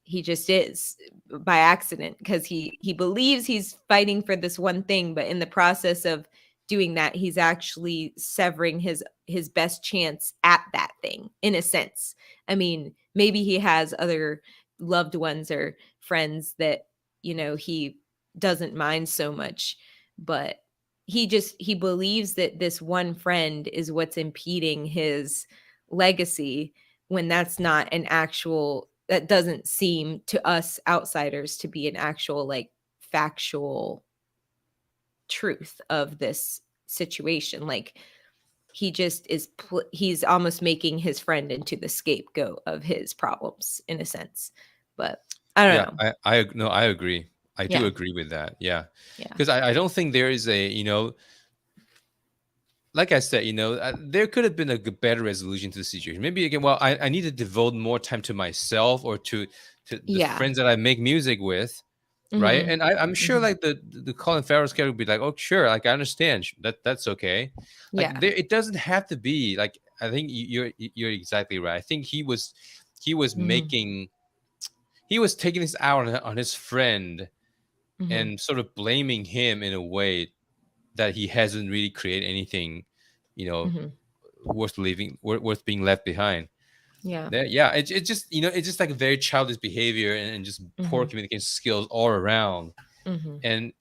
is by accident, because he believes he's fighting for this one thing, but in the process of doing that, he's actually severing his best chance at that thing, in a sense. I mean, maybe he has other loved ones or friends that, you know, he doesn't mind so much, but he believes that this one friend is what's impeding his legacy, when that's not an actual, that doesn't seem to us outsiders to be an actual, like, factual truth of this situation. Like, he just is he's almost making his friend into the scapegoat of his problems, in a sense. But I don't know. I agree. I do Yeah. agree with that. Yeah. Yeah. Because I don't think there is a, you know, like I said, you know, there could have been a better resolution to the situation. Maybe again, well, I need to devote more time to myself or to the Yeah. friends that I make music with, right? Mhm. And I'm sure Mhm. like the Colin Farrell's character would be like, oh sure, like I understand that's okay. Like Yeah. there, it doesn't have to be like. I think you're exactly right. I think he was Mhm. making, he was taking this out on his friend Mhm. and sort of blaming him in a way that he hasn't really created anything, you know, Mhm. worth being left behind. Yeah. Yeah, it just, you know, it's just like a very childish behavior and just poor Mhm. communication skills all around. Mhm. And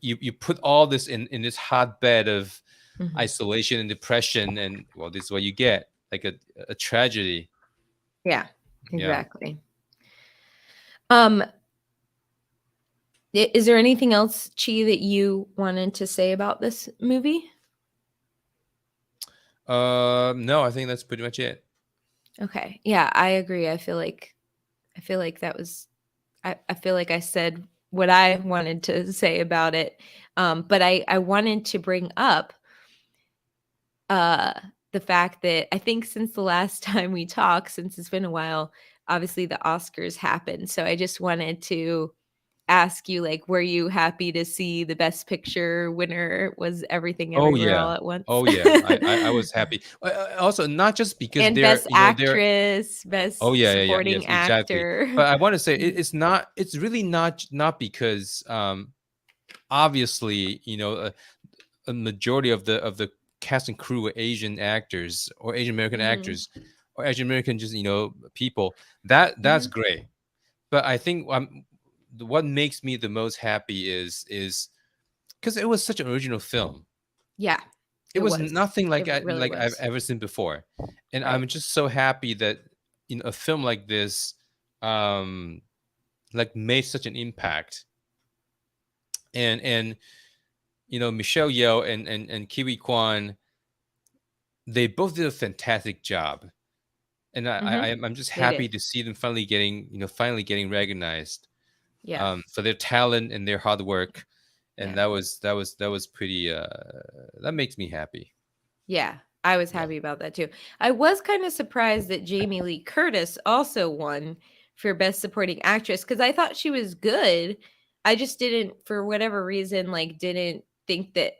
you put all this in this hotbed of Mhm. isolation and depression, and well, this is what you get, like a tragedy. Yeah. Yeah. Exactly. Um is there anything else, Chi, that you wanted to say about this movie? No, I think that's pretty much it. Okay. Yeah, I agree. I feel like that was I feel like I said what I wanted to say about it. But I wanted to bring up uh the fact that I think since the last time we talked, since it's been a while, obviously the Oscars happened. So I just wanted to ask you, like, were you happy to see the best picture winner was Everything Oh Everywhere All yeah. at Once? Oh yeah. I was happy. Also, not just because And best they're. actress, Oh best yeah. supporting Yes, exactly. actor. But I want to say it's not. It's really not because obviously, you know, a majority of the cast and crew were Asian actors or Asian American Mhm. actors or Asian American, just, you know, people. That's Mhm. great. But I think what makes me the most happy is because it was such an original film. Yeah, It it was was. nothing like It really I've was. ever seen before, and Right. I'm just so happy that, you know, a film like this, um, like made such an impact. And you know, Michelle Yeoh and Kiwi Kwan, they both did a fantastic job, and Mhm. I'm just They happy did. to see them finally getting recognized, Yeah. for their talent and their hard work, and Yeah. that was pretty that makes me happy. Yeah. I was Yeah. happy about that too. I was kind of surprised that Jamie Lee Curtis also won for Best Supporting Actress, because I thought she was good. I just didn't, for whatever reason, like, didn't think that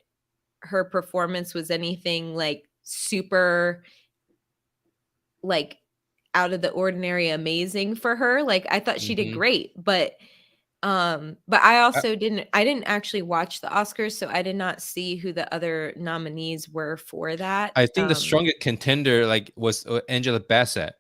her performance was anything like super, like, out of the ordinary amazing for her. Like, I thought she did Hmm. great, but I didn't actually watch the Oscars, so I did not see who the other nominees were for that. I think the strongest contender like was Angela Bassett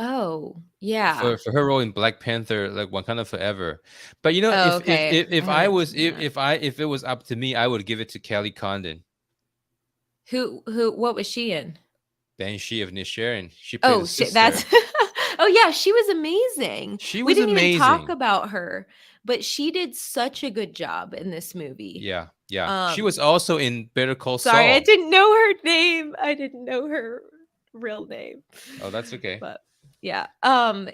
Oh, yeah. for her role in Black Panther, like Wakanda Forever. But you know, Oh, okay. I if I haven't was seen that. if it was up to me, I would give it to Kelly Condon, What was she in? Banshee of Inisherin. She played the Oh, shit, that's sister. Oh, yeah, she was amazing. She We was didn't even talk amazing. about her, but she did such a good job in this movie. Yeah, yeah. She Um, was also in Better Call Sorry, I Saul. didn't know her name. I didn't know her real name. Oh, that's okay. But yeah.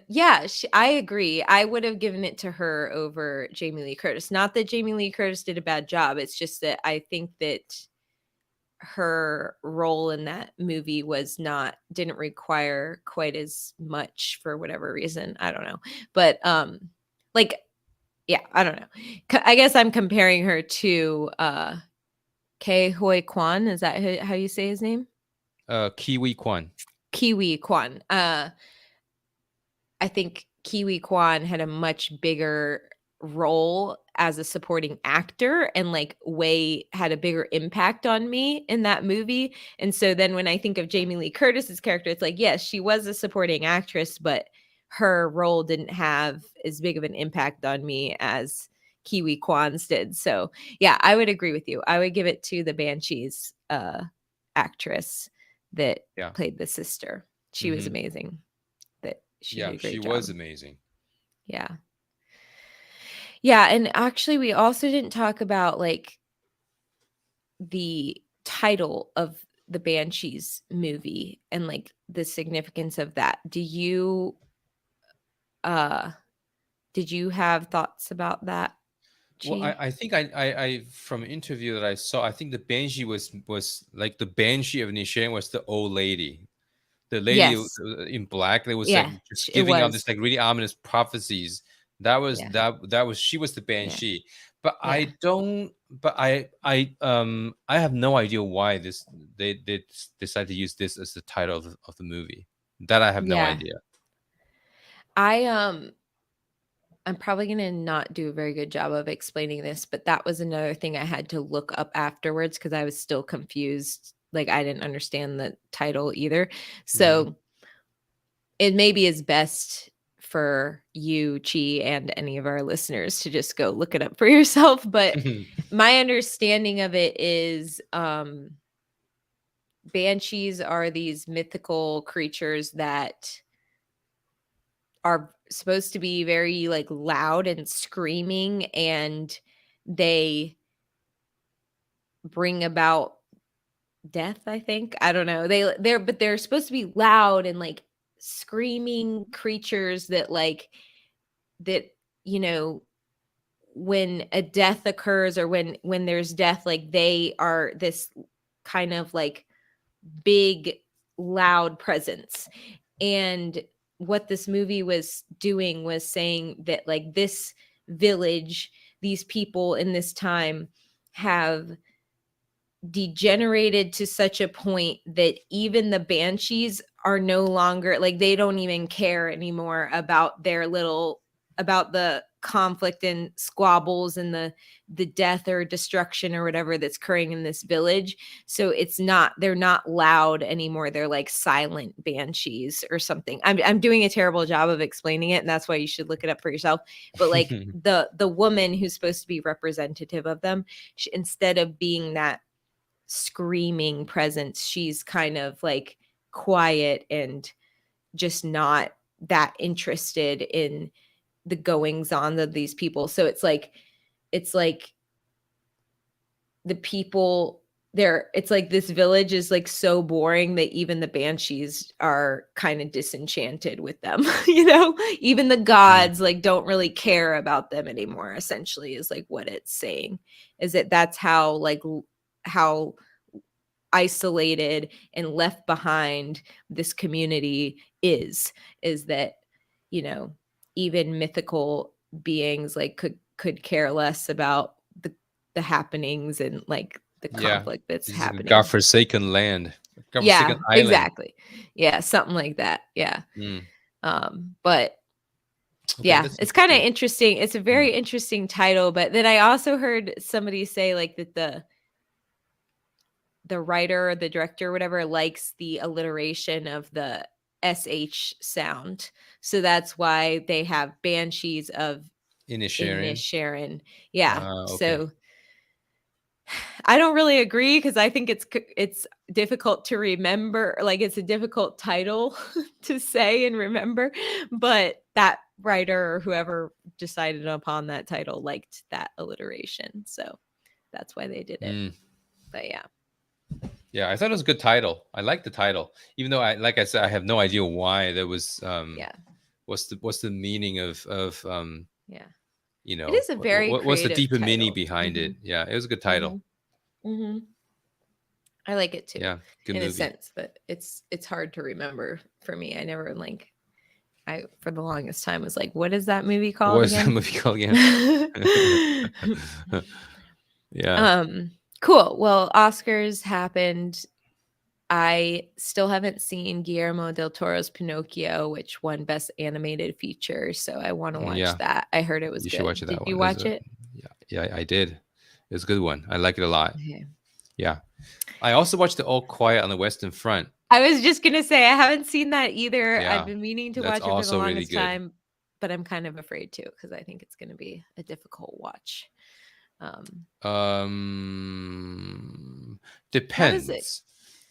Yeah, I agree. I would have given it to her over Jamie Lee Curtis. Not that Jamie Lee Curtis did a bad job. It's just that I think that her role in that movie didn't require quite as much for whatever reason. I don't know. But like, yeah, I don't know. I guess I'm comparing her to Ke Huy Quan. Is that how you say his name? Kiwi Kwan. Kiwi Kwan. I think Kiwi Kwan had a much bigger role as a supporting actor and like had a bigger impact on me in that movie. And so then when I think of Jamie Lee Curtis's character, it's like, yes, she was a supporting actress, but her role didn't have as big of an impact on me as Kiwi Kwan's did. So yeah, I would agree with you. I would give it to the Banshees actress that Yeah. played the sister. She was amazing. She did a great she job. was amazing. Yeah. Yeah, and actually we also didn't talk about like the title of the Banshees movie and like the significance of that. Did you have thoughts about that? Well, Chi? I think I from an interview that I saw, I think the Banshee was like the Banshee of Inisherin was the old lady. The lady Yes. in black that was like Yeah, just it giving out was. this like really ominous prophecies. That was Yeah. that was she was the Yeah. Banshee. But Yeah. I don't. But I have no idea why they decided to use this as the title of the movie. That I have no Yeah. idea. I'm probably going to not do a very good job of explaining this, but that was another thing I had to look up afterwards because I was still confused. Like I didn't understand the title either. So it maybe is best for you, Chi, and any of our listeners to just go look it up for yourself. But my understanding of it is banshees are these mythical creatures that are supposed to be very like loud and screaming, and they bring about death, I think. I don't know. They're supposed to be loud and like screaming creatures that you know, when a death occurs or when there's death, like they are this kind of like big loud presence. And what this movie was doing was saying that like this village, these people in this time have degenerated to such a point that even the banshees are no longer like they don't even care anymore about about the conflict and squabbles and the death or destruction or whatever that's occurring in this village. So they're not loud anymore. They're like silent banshees or something. I'm doing a terrible job of explaining it, and that's why you should look it up for yourself. But like the woman who's supposed to be representative of them, instead of being that screaming presence, she's kind of like quiet and just not that interested in the goings on of these people. So it's like the people there, it's like this village is like so boring that even the banshees are kind of disenchanted with them. Even the gods like don't really care about them anymore, essentially, is like what it's saying. Is that's how isolated and left behind this community is that even mythical beings like could care less about the happenings and like the conflict that's This is a happening. godforsaken land, godforsaken island. Exactly. Yeah, something like that. Yeah. But Okay, yeah, it's kind of interesting. It's a very interesting title. But then I also heard somebody say like that the writer or the director or whatever likes the alliteration of the SH sound. So that's why they have Banshees of Inisherin. Yeah. Okay. So I don't really agree because I think it's difficult to remember. Like it's a difficult title to say and remember. But that writer or whoever decided upon that title liked that alliteration. So that's why they did it. But yeah. Yeah, I thought it was a good title. I like the title, even though like I said, I have no idea why there was. What's the meaning of Yeah. It is a very what's the creative deeper title. meaning behind it? Yeah, it was a good title. I like it too, Yeah, good in a movie. sense, but it's hard to remember for me. I never like I for the longest time was like, what is that movie called What is that again? movie called again? Yeah. Cool. Well, Oscars happened. I still haven't seen Guillermo del Toro's Pinocchio, which won Best Animated Feature, so I want to watch Yeah. that. I heard it was You should watch good. that Did you one. watch it? Yeah, yeah, I did. It's a good one. I like it a lot. Okay. Yeah. I also watched the All Quiet on the Western Front. I was just gonna say I haven't seen that either. I've Yeah. been meaning to That's watch it for the also really longest good. time, but I'm kind of afraid to because I think it's gonna be a difficult watch. Um, how does it Depends.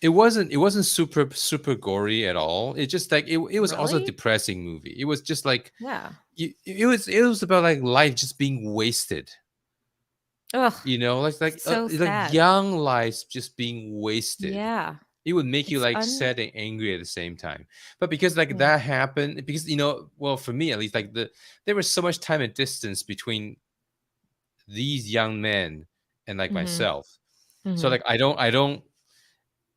It wasn't super gory at all. It just like it was also a really? depressing movie. It was just like Yeah. it was about like life just being wasted. Ugh, so Like sad. young lives just being wasted. Yeah. It would make you It's like sad and angry at the same time. But because like yeah. that happened, because well, for me at least, like there was so much time and distance between these young men and like Mhm. myself. So Mhm. like I don't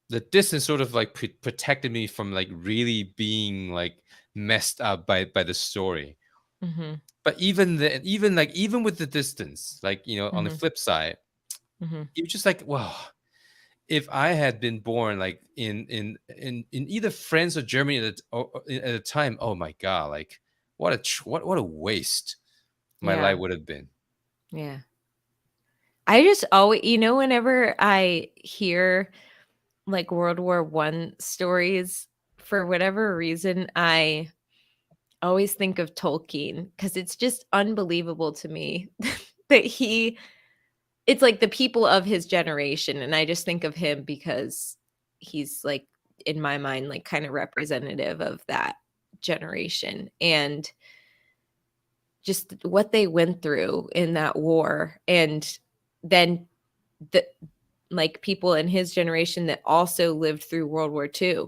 the distance sort of like protected me from like really being like messed up by the story. Mhm. But even with the distance, like on the Mhm. flip side, Mhm. it was just like, wow, if I had been born like in either France or Germany at the time, oh my god, like what a waste my life Yeah. would have been. Yeah. I just always, whenever I hear like World War One stories, for whatever reason, I always think of Tolkien because it's just unbelievable to me that it's like the people of his generation. And I just think of him because he's like, in my mind, like kind of representative of that generation. And just what they went through in that war. And then the like people in his generation that also lived through World War II.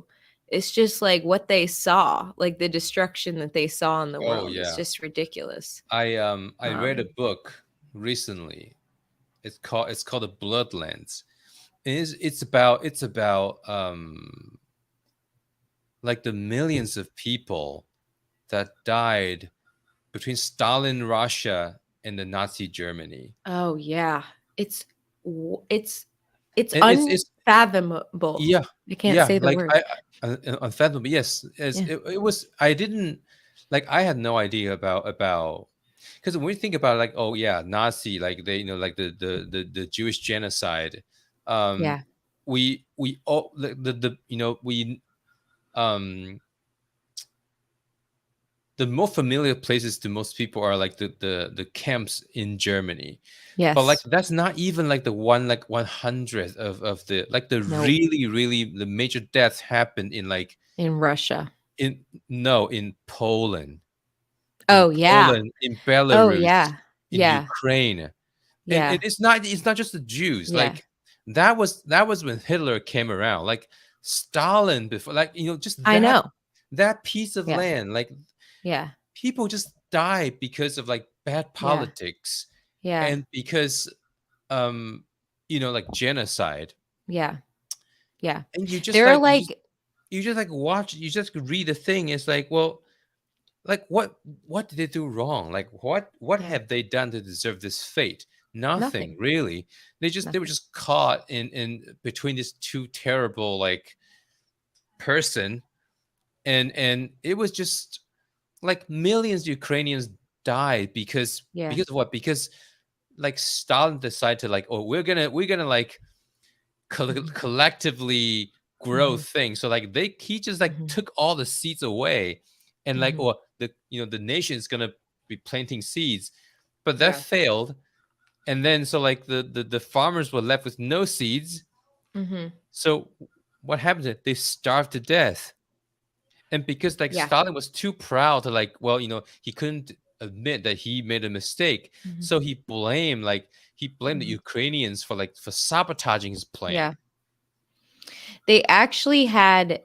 It's just like what they saw, like the destruction that they saw in the Oh world. It's yeah. just ridiculous. I read a Um, book recently. It's called The Bloodlands. It's about like the millions of people that died between Stalin Russia and the Nazi Germany. oh yeah, it's it's it's And it's unfathomable. yeah, I can't yeah, say the like word. unfathomable. Yes, as Yeah, it was. I didn't like. I had no idea about because when we think about like, oh yeah, Nazi, like they, like the Jewish genocide. Um, yeah, we all the we um the more familiar places to most people are like the camps in Germany, but like yes, that's not even like the 1/100th of the like the nope. really the major deaths happened in like In Russia. in no in Poland, Oh yeah. in Oh Belarus, yeah. in Yeah. Ukraine, and Yeah. it's not just the Jews. Yeah. Like that was when Hitler came around. Like Stalin before, like just I know. that piece of Yeah. land, like Yeah. people just die because of like bad Yeah. politics Yeah. and because like genocide. Yeah. Yeah. And you just There are like like like watch, you just read the thing. It's like, well, like what did they do wrong? Like what yeah, have they done to deserve this fate? Nothing nothing. really. They were Nothing. just caught in between these two terrible like person, and it was just like millions of Ukrainians died Yeah. because of what? Because like Stalin decided to like, oh, we're gonna like Mhm. collectively grow Mhm. things. So like he just like Mhm. took all the seeds away, and like, Mhm. or the nation is gonna be planting seeds, but that Yeah. failed. And then so like the farmers were left with no seeds. Mhm. So what happened? They starved to death. And because like Yeah. Stalin was too proud to like, well, he couldn't admit that he made a mistake, Mhm. so he blamed the Mhm. Ukrainians for sabotaging his plan. Yeah. They actually had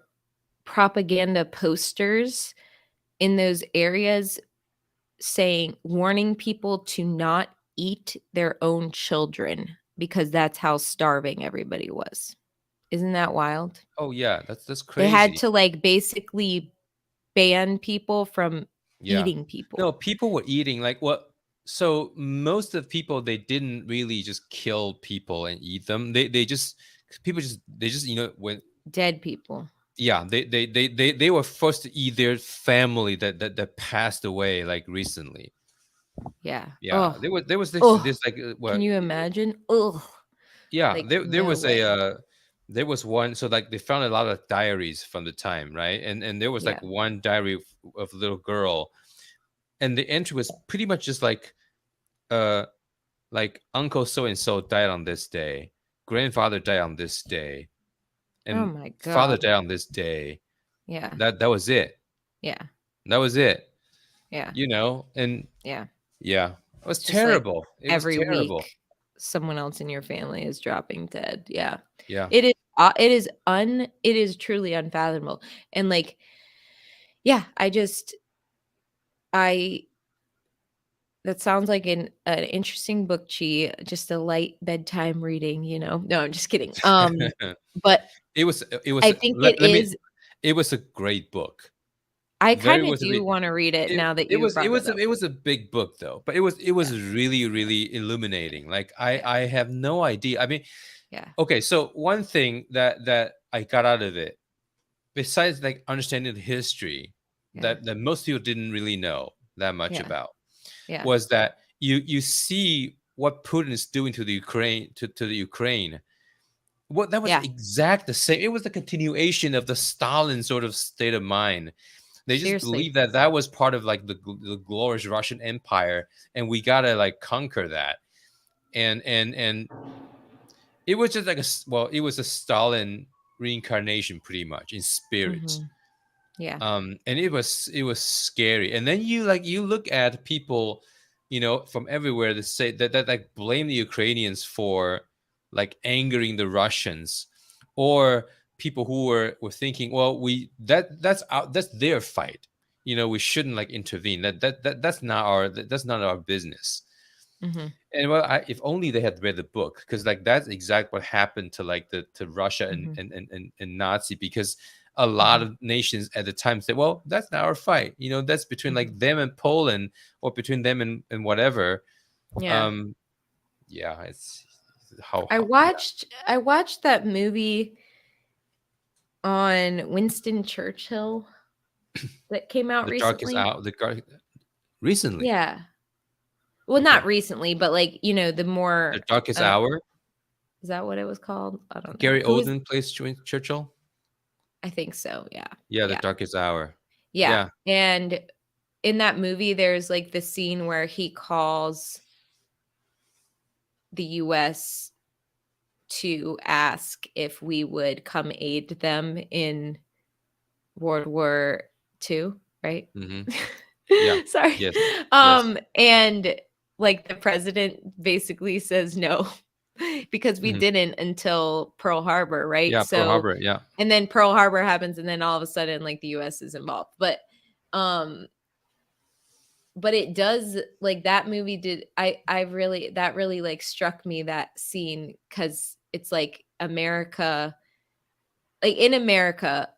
propaganda posters in those areas saying warning people to not eat their own children because that's how starving everybody was. Isn't that wild? Oh yeah, that's They had crazy. to like basically ban people from Yeah. eating No, people. people were eating like what? So most of the people, they didn't really just kill people and eat them. They just people just they just when Dead people. yeah, they were forced to eat their family that passed away like recently. Yeah. Yeah, Oh, there was this oh. like Can what? you imagine? Oh, Yeah, like there no was a way. there was one. So like they found a lot of diaries from the time, right? And there was Yeah. like one diary of a little girl, and the entry was pretty much just uh like uncle so and so died on this day, grandfather died on this day, Oh and my father God. died on this day. Yeah. That was it. Yeah. That was it. Yeah. And Yeah. yeah, it was It's just like terrible. It was every terrible. week someone else in your family is dropping dead. Yeah. Yeah. It is truly unfathomable. And like, yeah, I that sounds like an interesting book, Chi, just a light bedtime reading, you know. No, I'm just kidding. But it was I think let, it let me is it was a great book. I Very kind of was a do bit want to read it it now that it you was it brought was it a, up. it was a big book though, but it was Yeah. really really illuminating. Like I Yeah. I have no idea. I mean, Yeah. okay, so one thing that I got out of it, besides like understanding the history Yeah. that most people didn't really know that much Yeah. about, Yeah. was that you see what Putin is doing to the Ukraine. What that was Yeah. exact the same. It was the continuation of the Stalin sort of state of mind. They just Seriously. believe that that was part of like the glorious Russian Empire, and we gotta like conquer that. And it was just like well, it was a Stalin reincarnation, pretty much in spirit. Mhm. Yeah. And it was scary. And then you look at people, from everywhere that say that like blame the Ukrainians for like angering the Russians, or people who were thinking, well, that's their fight, we shouldn't like intervene. That's not our business. Mhm. And well, if only they had read the book, because like that's exactly what happened to like to Russia and Mhm. Nazi, because a lot Mhm. of nations at the time said, well, that's not our fight. That's between Mhm. like them and Poland, or between them and whatever. Yeah. Um, yeah, it's how I yeah. watched I watched that movie on Winston Churchill that came out The darkest recently. out recently. Yeah. Well, not Okay, recently, but like, the the more darkest uh hour. is that what it was called? I don't know. Gary Who is Oldman plays Churchill. I think so. Yeah. Yeah, the Yeah. darkest hour. Yeah. Yeah. And in that movie there's like the scene where he calls the US to ask if we would come aid them in World War II, right? Hmm. Yeah. Sorry. Yes. Yes. And like the president basically says no because we Hmm. didn't until Pearl Harbor, right? Yeah. Pearl So, Harbor. Yeah. and then Pearl Harbor happens, and then all of a sudden, like the US is involved. Um, but it does like that movie did I really that really like struck me that scene because it's like America, like in America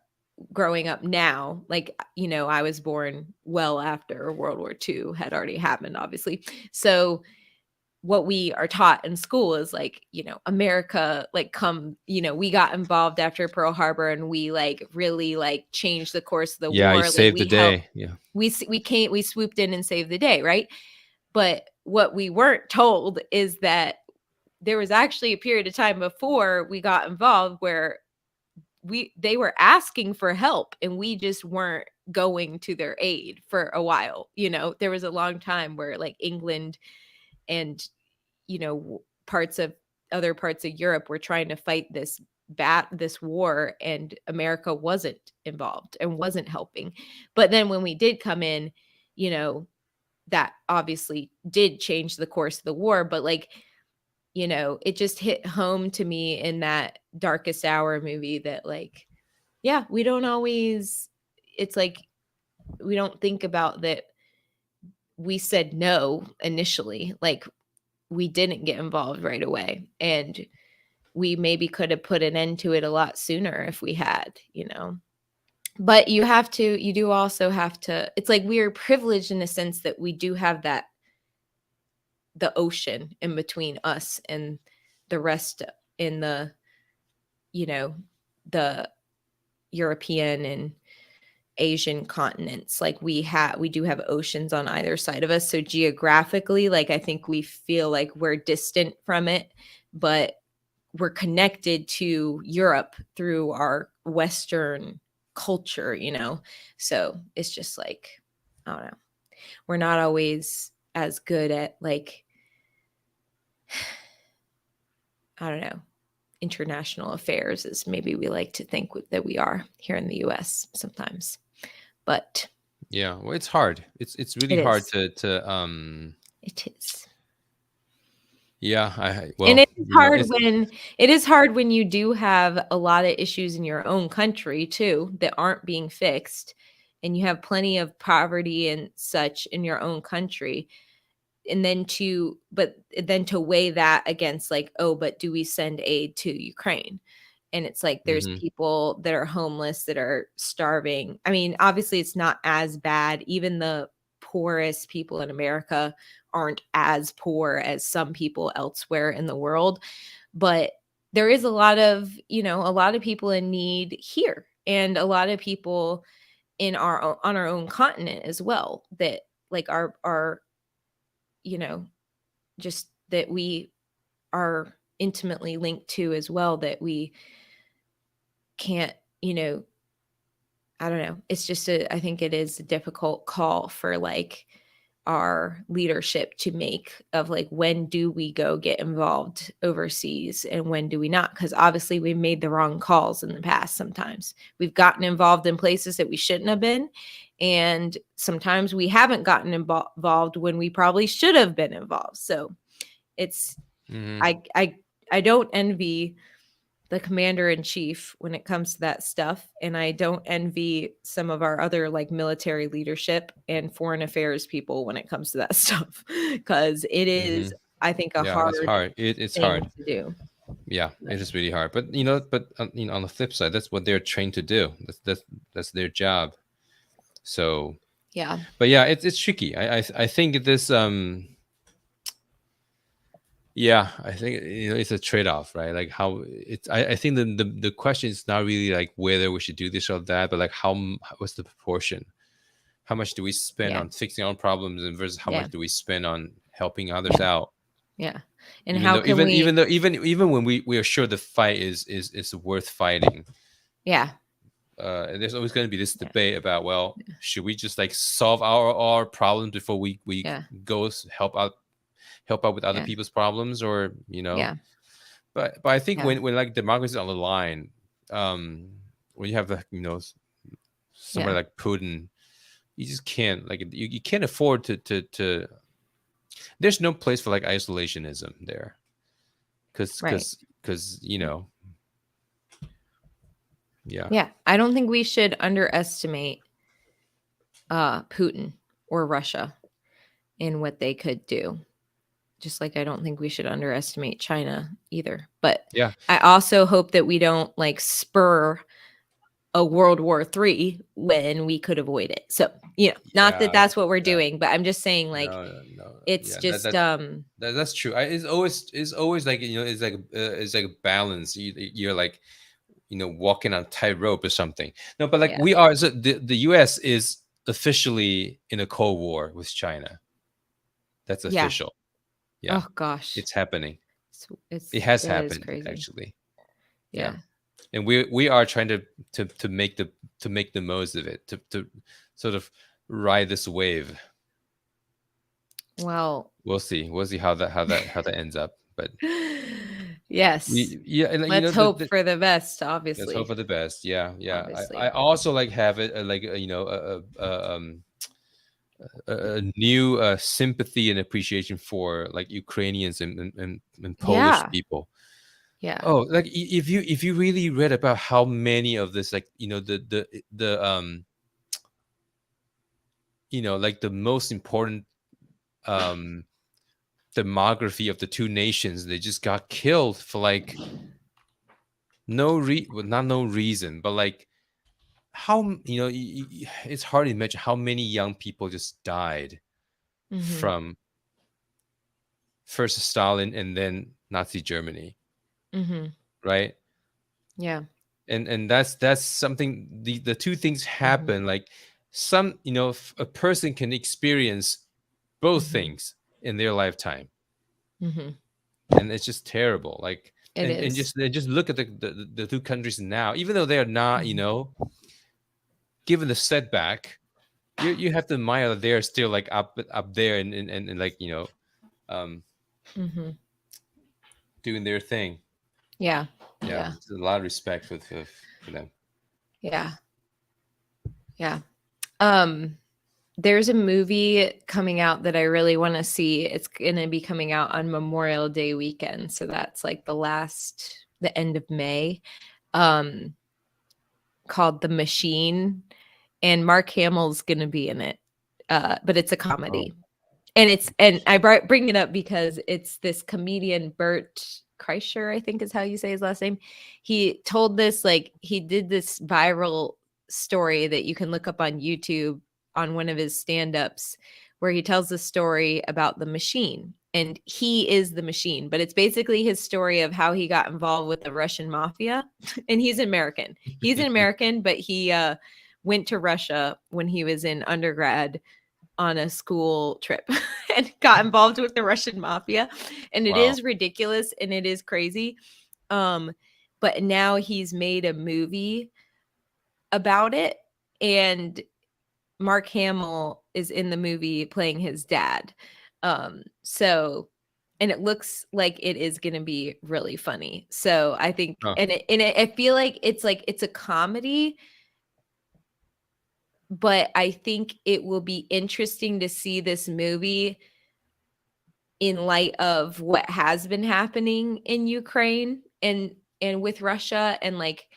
growing up now, like, I was born well after World War II had already happened, obviously. So what we are taught in school is like, America, like, we got involved after Pearl Harbor and we like really like changed the course of the Yeah. You war. Like saved the we helped, day. Yeah. we swooped in and saved the day, right? But what we weren't told is that there was actually a period of time before we got involved where they were asking for help and we just weren't going to their aid for a while. There was a long time where like England and parts of other parts of Europe were trying to fight this war, and America wasn't involved and wasn't helping. But then when we did come in, you know that obviously did change the course of the war. But like, it just hit home to me in that Darkest Hour movie that like, yeah, we don't always, it's like we don't think about that we said no initially. Like we didn't get involved right away. And we maybe could have put an end to it a lot sooner if we had, But you do also have to, it's like we are privileged in the sense that we do have the ocean in between us and the rest in the, the European and Asian continents. Like we do have oceans on either side of us. So geographically, like I think we feel like we're distant from it, but we're connected to Europe through our Western culture, So it's just like, I don't know. We're not always as good at like, I don't know, international affairs as maybe we like to think that we are here in the US sometimes. But yeah, well, it's hard. It's really it hard is. to It is. yeah, And well, it is hard when you do have a lot of issues in your own country too that aren't being fixed, and you have plenty of poverty and such in your own country. And then to weigh that against like, oh, but do we send aid to Ukraine? And it's like there's mhm, people that are homeless, that are starving. I mean, obviously it's not as bad. Even the poorest people in America aren't as poor as some people elsewhere in the world, but there is a lot of, people in need here, and a lot of people on our own continent as well, that like are just that we are intimately linked to as well, that we can't, I don't know. It's just I think it is a difficult call for like our leadership to make, of like, when do we go get involved overseas and when do we not? Because obviously we've made the wrong calls in the past. Sometimes we've gotten involved in places that we shouldn't have been. And sometimes we haven't gotten involved when we probably should have been involved. So it's, mhm. I don't envy the commander in chief when it comes to that stuff. And I don't envy some of our other like military leadership and foreign affairs people when it comes to that stuff, because it is, I think, a Yeah, it's hard hard. It's thing hard. to do. Yeah, But it is really hard. But on the flip side, that's what they're trained to do. That's their job. So, yeah, but yeah, it's tricky. I think this yeah, I think it's a trade off, right? Like how it's I think the question is not really like whether we should do this or that, but like what's the proportion? How much do we spend yeah, on fixing our own problems and versus how yeah, much do we spend on helping others out? yeah. And Even how though can we, even when we are sure the fight is worth fighting, yeah, there's always going to be this yeah, debate about, well, should we just like solve our problems before we yeah, go help out with other yeah, people's problems, or yeah, but I think yeah, when like democracy is on the line, when you have like somebody yeah, like Putin, you just can't like you can't afford to there's no place for like isolationism there, because right. yeah. Yeah. I don't think we should underestimate Putin or Russia in what they could do. Just like I don't think we should underestimate China either. But Yeah. I also hope that we don't like spur a World War III when we could avoid it. So, not that Yeah. that's what we're Yeah. doing, but I'm just saying like No. it's Yeah, just that's true. It's always like it's like a balance. You're like walking on a tightrope or something. No, but like yeah. we are. So the U.S. is officially in a cold war with China. That's Yeah. official. Yeah, Oh gosh. it's happening. It It has is happened crazy. actually. Yeah, Yeah. and we are trying to make the most of it, to sort of ride this wave. Well, We'll see how that ends up. But yes. yeah, and like, Let's hope the for the best, let's hope obviously. for the best. Yeah, yeah. I Obviously. also like have it like a new sympathy and appreciation for like Ukrainians and Polish Yeah. people. Yeah. Oh, like if you really read about how many of this, like like the most important um demography of the two nations, they just got killed for like well, not no reason, but like how it's hard to imagine how many young people just died Mm-hmm. from first Stalin and then Nazi Germany, Mm-hmm. right? Yeah. And that's something, the two things Mm-hmm. happen, like some, a person can experience both Mm-hmm. things in their lifetime, Mm-hmm. and it's just terrible. Like, It and is. just look at the two countries now, even though they are not, Mm-hmm. given the setback, you have to admire that they're still like up there, and like, um Mm-hmm. doing their thing. Yeah. Yeah, Yeah. it's a lot of respect for them. Yeah. Yeah. Um, there's a movie coming out that I really want to see. It's going to be coming out on Memorial Day weekend. So that's like the end of May, um, called The Machine. And Mark Hamill's going to be in it. But it's a Oh. comedy. And I bring it up because it's this comedian, Bert Kreischer, I think is how you say his last name. He told this, like, he did this viral story that you can look up on YouTube on one of his stand-ups, where he tells the story about the machine, and he is the machine, but it's basically his story of how he got involved with the Russian mafia. And he's an American, but he went to Russia when he was in undergrad on a school trip and got involved with the Russian mafia. And it Wow. is ridiculous and it is crazy. Um, but now he's made a movie about it, and Mark Hamill is in the movie playing his dad. So and it looks like it is going to be really funny. So I think, Huh. I feel like it's a comedy, but I think it will be interesting to see this movie in light of what has been happening in Ukraine and with Russia. And like,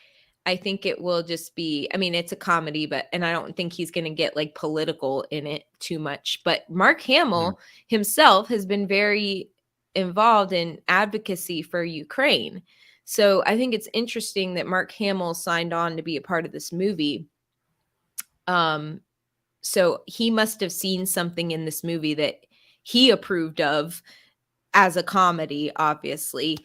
I think it will just be, I mean, it's a comedy, but and I don't think he's going to get like political in it too much. But Mark Mhm. Hamill himself has been very involved in advocacy for Ukraine. So I think it's interesting that Mark Hamill signed on to be a part of this movie. Um, so he must have seen something in this movie that he approved of as a comedy, obviously.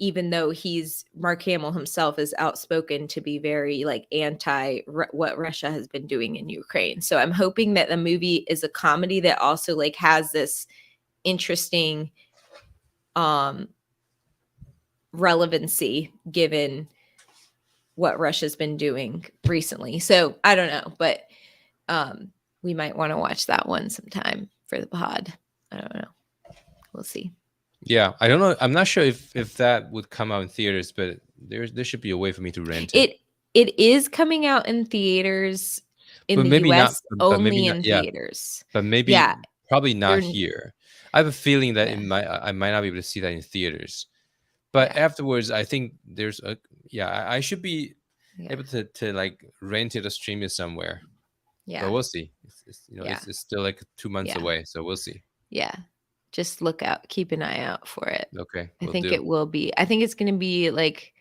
Even though he's Mark Hamill himself is outspoken to be very like anti what Russia has been doing in Ukraine. So I'm hoping that the movie is a comedy that also like has this interesting um relevancy given what Russia's been doing recently. So I don't know, but we might want to watch that one sometime for the pod. I don't know. We'll see. Yeah, I don't know. I'm not sure if that would come out in theaters, but there should be a way for me to rent it. It is coming out in theaters in But the maybe not. US, But maybe only not. in Yeah, theaters. but Yeah, maybe probably not they're here. I have a feeling that yeah, I might not be able to see that in theaters. But yeah, afterwards, I think there's a yeah. I should be yeah, able to like rent it or stream it somewhere. But yeah, we'll see. yeah, It's still like 2 months yeah, away, so we'll see. yeah. Just look out, keep an eye out for it. Okay, I we'll think do. it will be. I think it's going to be like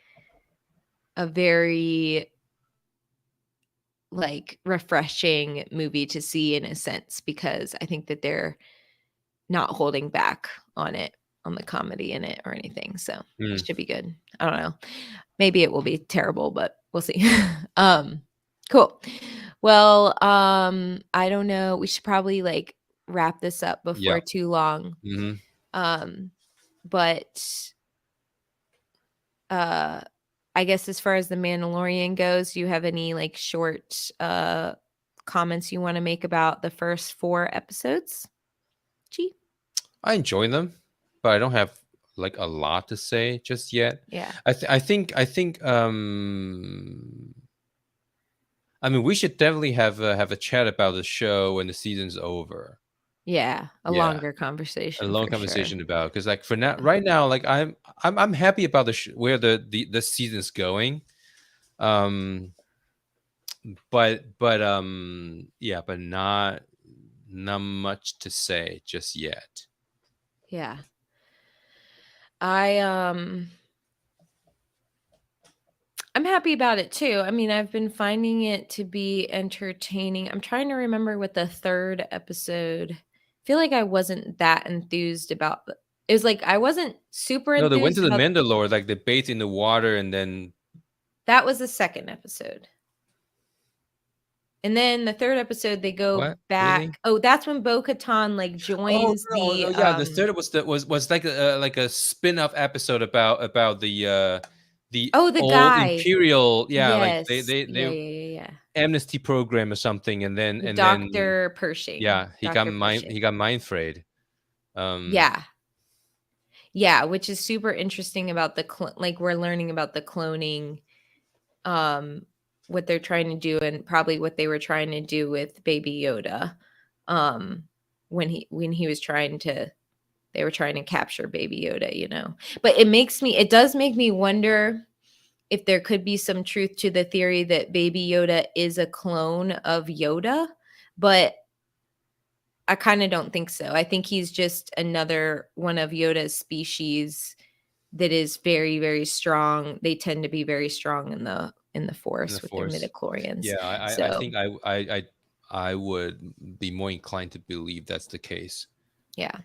a very like refreshing movie to see in a sense, because I think that they're not holding back on it, on the comedy in it or anything. So Mm, it should be good. I don't know. Maybe it will be terrible, but we'll see. Cool. Well, I don't know. We should probably like wrap this up yeah. before too long. Hmm. Um, but uh I guess as far as the Mandalorian goes, do you have any like short comments you want to make about the first 4 episodes? Gee. I enjoy them, but I don't have like a lot to say just yet. Yeah. I mean, we should definitely have a chat about the show when the season's over. Yeah. A Yeah, longer a conversation long for sure. conversation about, because like for now, right now, like I'm happy about where the season's going. Um, but yeah, but not much to say just yet. Yeah. I I'm happy about it too. I mean, I've been finding it to be entertaining. I'm trying to remember what the third episode. I feel like I wasn't that enthused about it. Was like I wasn't super No, they went to enthused the about Mandalore, like they bathed in the water, and then that was the second episode. And then the third episode they go what? Really? back. Oh, that's when Bo-Katan like Oh joins no, the no, yeah. The third was like a spin-off episode about the oh, the old guy. Imperial, yeah, like Yes. Yeah, they yeah, yeah, yeah. amnesty program or something, and then Dr. Pershing. yeah, Dr. he Pershing. got mind frayed. Yeah. Yeah, which is super interesting about the like we're learning about the cloning, what they're trying to do, and probably what they were trying to do with Baby Yoda, um, when he was trying to they were trying to capture Baby Yoda, you know. But it does make me wonder if there could be some truth to the theory that Baby Yoda is a clone of Yoda, but I kind of don't think so. I think he's just another one of Yoda's species that is very, very strong. They tend to be very strong in the In the Force with their Force. midichlorians. Yeah, I So think I would be more inclined to believe that's the case. yeah,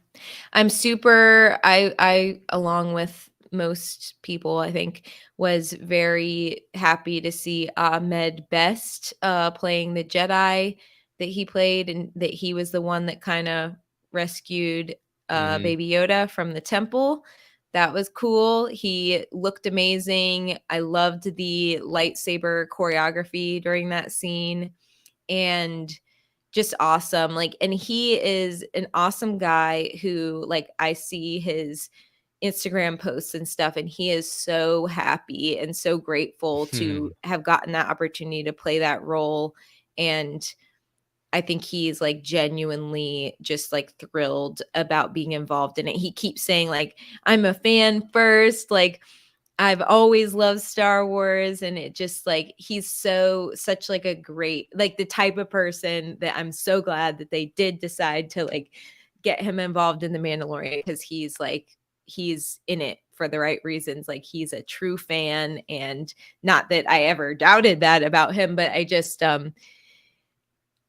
I'm super. I along with most people, I think, was very happy to see Ahmed Best playing the Jedi that he played, and that he was the one that kind of rescued Hmm. Baby Yoda from the temple. That was cool. He looked amazing. I loved the lightsaber choreography during that scene, and just awesome. Like, and he is an awesome guy who, like, I see his Instagram posts and stuff, and he is so happy and so grateful to have gotten that opportunity to play that role. And I think he's like genuinely just like thrilled about being involved in it. He keeps saying, like, I'm a fan first. Like, I've always loved Star Wars, and it just like he's such like a great, like, the type of person that I'm so glad that they did decide to like get him involved in The Mandalorian, because he's in it for the right reasons. Like, he's a true fan, and not that I ever doubted that about him, but I just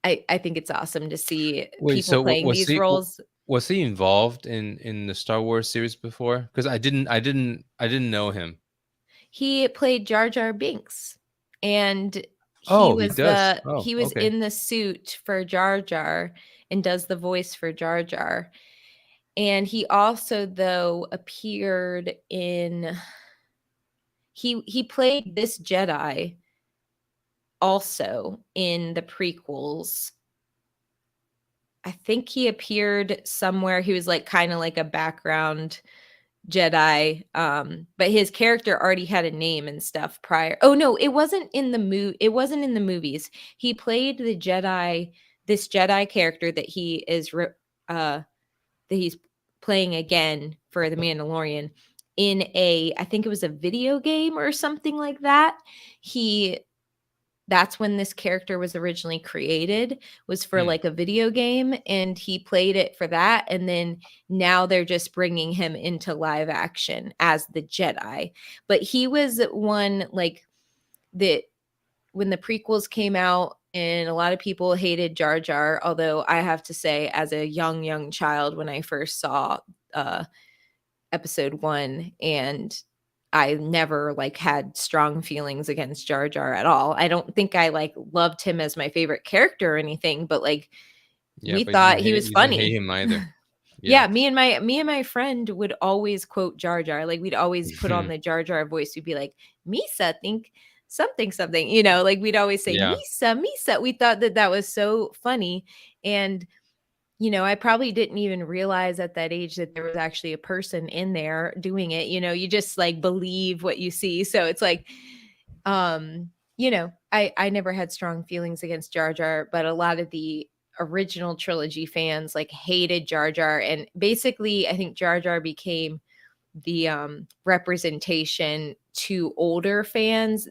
I think it's awesome to see Wait, people so playing these roles. was he involved in the Star Wars series before? Because I didn't know him. He played Jar Jar Binks, and Oh, he does. Oh, he was okay. in the suit for Jar Jar and does the voice for Jar Jar. And he also, though, appeared in he played this Jedi also in the prequels. I think he appeared somewhere. He was like kind of like a background Jedi, but his character already had a name and stuff prior. Oh no, it wasn't in the movies. He played this Jedi character that that he's playing again for The Mandalorian in I think it was a video game or something like that. He That's when this character was originally created, was for Hmm. like a video game, and he played it for that. And then now they're just bringing him into live action as the Jedi. But he was one like that when the prequels came out, and a lot of people hated Jar Jar, although I have to say, as a young child, when I first saw uh episode 1, and I never like had strong feelings against Jar Jar at all. I don't think I like loved him as my favorite character or anything, but like Yeah, we but thought he was you didn't hate funny. him either. Yeah. Yeah, me and my friend would always quote Jar Jar. Like, we'd always put on the Jar Jar voice. We'd be like, Misa think something something, like we'd always say Yeah. Misa. We thought that was so funny. And I probably didn't even realize at that age that there was actually a person in there doing it. You just like believe what you see. So it's like, I never had strong feelings against Jar Jar, but a lot of the original trilogy fans like hated Jar Jar. And basically, I think Jar Jar became the representation to older fans.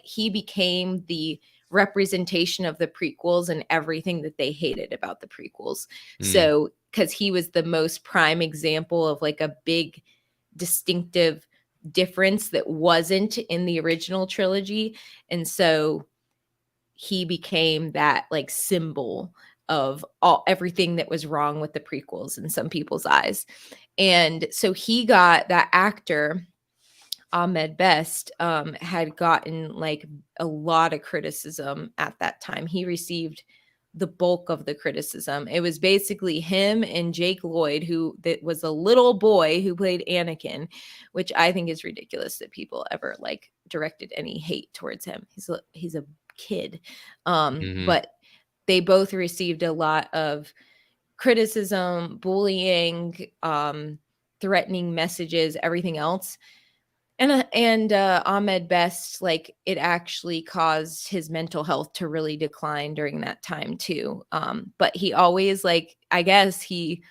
He became the representation of the prequels and everything that they hated about the prequels. Hmm. So, because he was the most prime example of like a big distinctive difference that wasn't in the original trilogy. And so he became that like symbol of everything that was wrong with the prequels in some people's eyes. And so he got that actor, Ahmed Best, had gotten like a lot of criticism at that time. He received the bulk of the criticism. It was basically him and Jake Lloyd, who that was a little boy who played Anakin, which I think is ridiculous that people ever like directed any hate towards him. He's a kid. But they both received a lot of criticism, bullying, threatening messages, everything else. And Ahmed Best, like it actually caused his mental health to really decline during that time too. But he always like, I guess he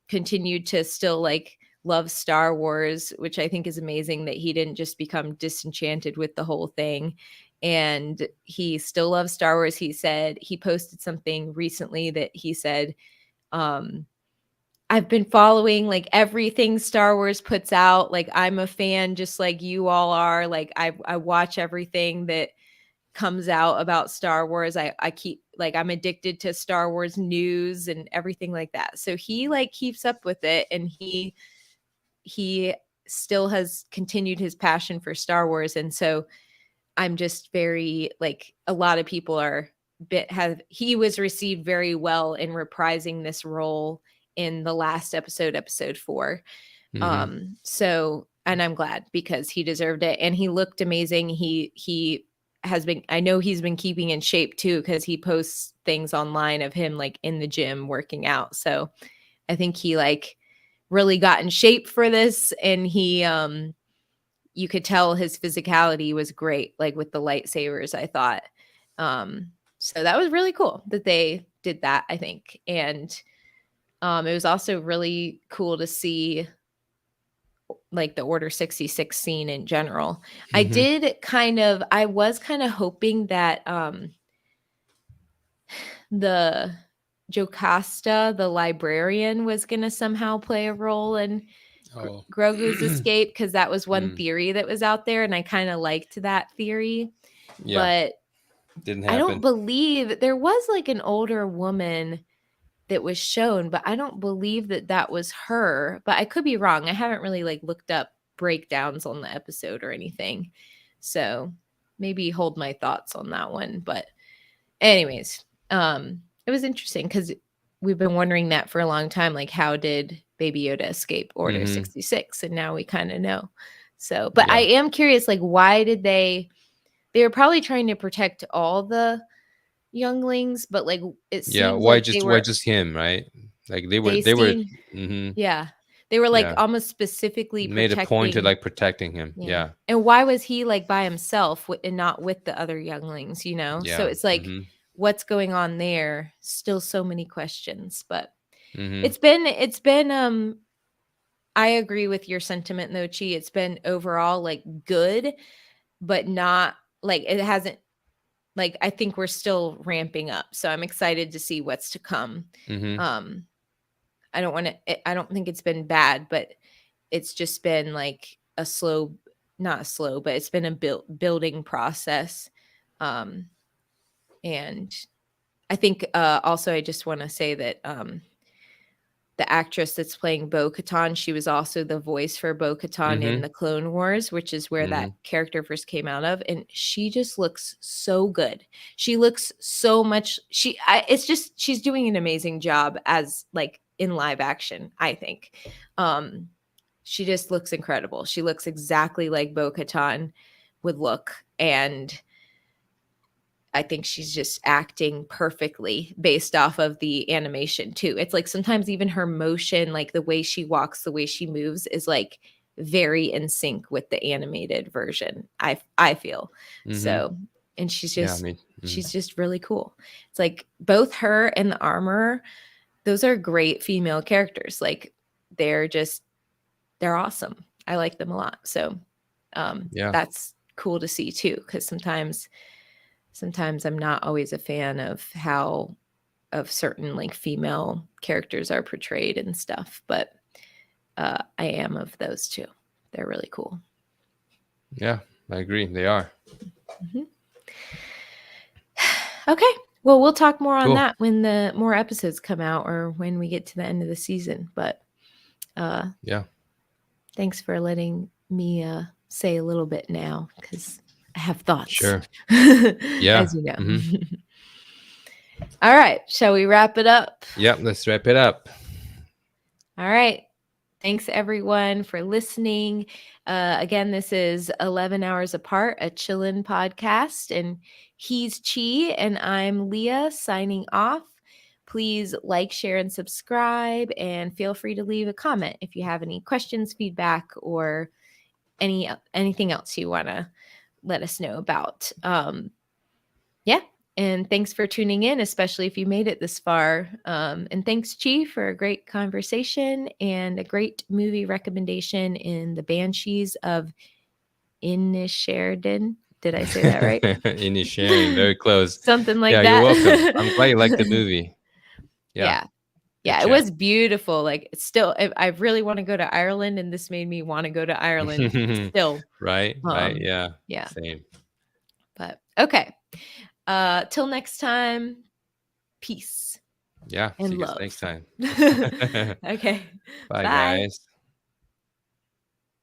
continued to still like love Star Wars, which I think is amazing that he didn't just become disenchanted with the whole thing. And he still loves Star Wars. He said he posted something recently that he said, I've been following like everything Star Wars puts out. Like I'm a fan just like you all are. Like I watch everything that comes out about Star Wars. I keep like I'm addicted to Star Wars news and everything like that. So he like keeps up with it, and he still has continued his passion for Star Wars. And so I'm just very like a lot of people are he was received very well in reprising this role in the last episode 4. So, and I'm glad because he deserved it and he looked amazing. He has been, I know he's been keeping in shape too, because he posts things online of him like in the gym working out. So I think he like really got in shape for this, and he you could tell his physicality was great, like with the lightsabers, I thought. So that was really cool that they did that, I think. And it was also really cool to see like the Order 66 scene in general. I was kind of hoping that the Jocasta, the librarian, was going to somehow play a role in Grogu's escape, because that was one theory that was out there, and I kind of liked that theory. Yeah. But Didn't happen. I don't believe there was like an older woman that was shown, but I don't believe that was her. But I could be wrong. I haven't really like looked up breakdowns on the episode or anything, so maybe hold my thoughts on that one. But anyways, it was interesting because we've been wondering that for a long time, like how did Baby Yoda escape Order 66, and now we kind of know. So, but I am curious, like why did they were probably trying to protect all the younglings, but like it seems why like just him, right? Like they were they were like almost specifically made a point to like protecting him. Yeah. And why was he like by himself and not with the other younglings, you know? So it's like what's going on there? Still so many questions. But it's been I agree with your sentiment though, Chi. It's been overall like good, but not like it hasn't, like I think we're still ramping up. So I'm excited to see what's to come. I don't think it's been bad, but it's just been like not slow, but it's been a building process. And I think also I just want to say that the actress that's playing Bo-Katan, she was also the voice for Bo-Katan in the Clone Wars, which is where that character first came out of. And she just looks so good. She looks so much. It's just, she's doing an amazing job as like in live action, I think. She just looks incredible. She looks exactly like Bo-Katan would look. And I think she's just acting perfectly based off of the animation too. It's like sometimes even her motion, like the way she walks, the way she moves is like very in sync with the animated version. I feel so, and she's just she's just really cool. It's like both her and the armorer, those are great female characters. Like they're awesome. I like them a lot. So that's cool to see too, because sometimes I'm not always a fan of how certain like female characters are portrayed and stuff, but I am of those too. They're really cool. Yeah, I agree. They are. Mhm. Okay. Well, we'll talk more on Cool. that when the more episodes come out or when we get to the end of the season. But Yeah. thanks for letting me say a little bit now because I have thoughts, Sure. Yeah. as you know. Mhm. All right. Shall we wrap it up? Yep. Let's wrap it up. All right. Thanks, everyone, for listening. Again, this is 11 Hours Apart, a ChiLynn podcast. And he's Chi, and I'm Leah signing off. Please like, share, and subscribe. And feel free to leave a comment if you have any questions, feedback, or anything else you want to let us know about. Yeah. And thanks for tuning in, especially if you made it this far. And thanks, Chi, for a great conversation and a great movie recommendation in The Banshees of Inisherin. Did I say that right? Inisherin, very close. Something like Yeah, that. you're welcome. I'm glad you liked the movie. Yeah. Good Yeah, it chat. was beautiful. Like, it's still, I really want to go to Ireland, and this made me want to go to Ireland still. Right. Yeah. Yeah. Same. But okay. Till next time, peace Yeah. See and you guys love. next time. Okay. Bye, Bye. guys.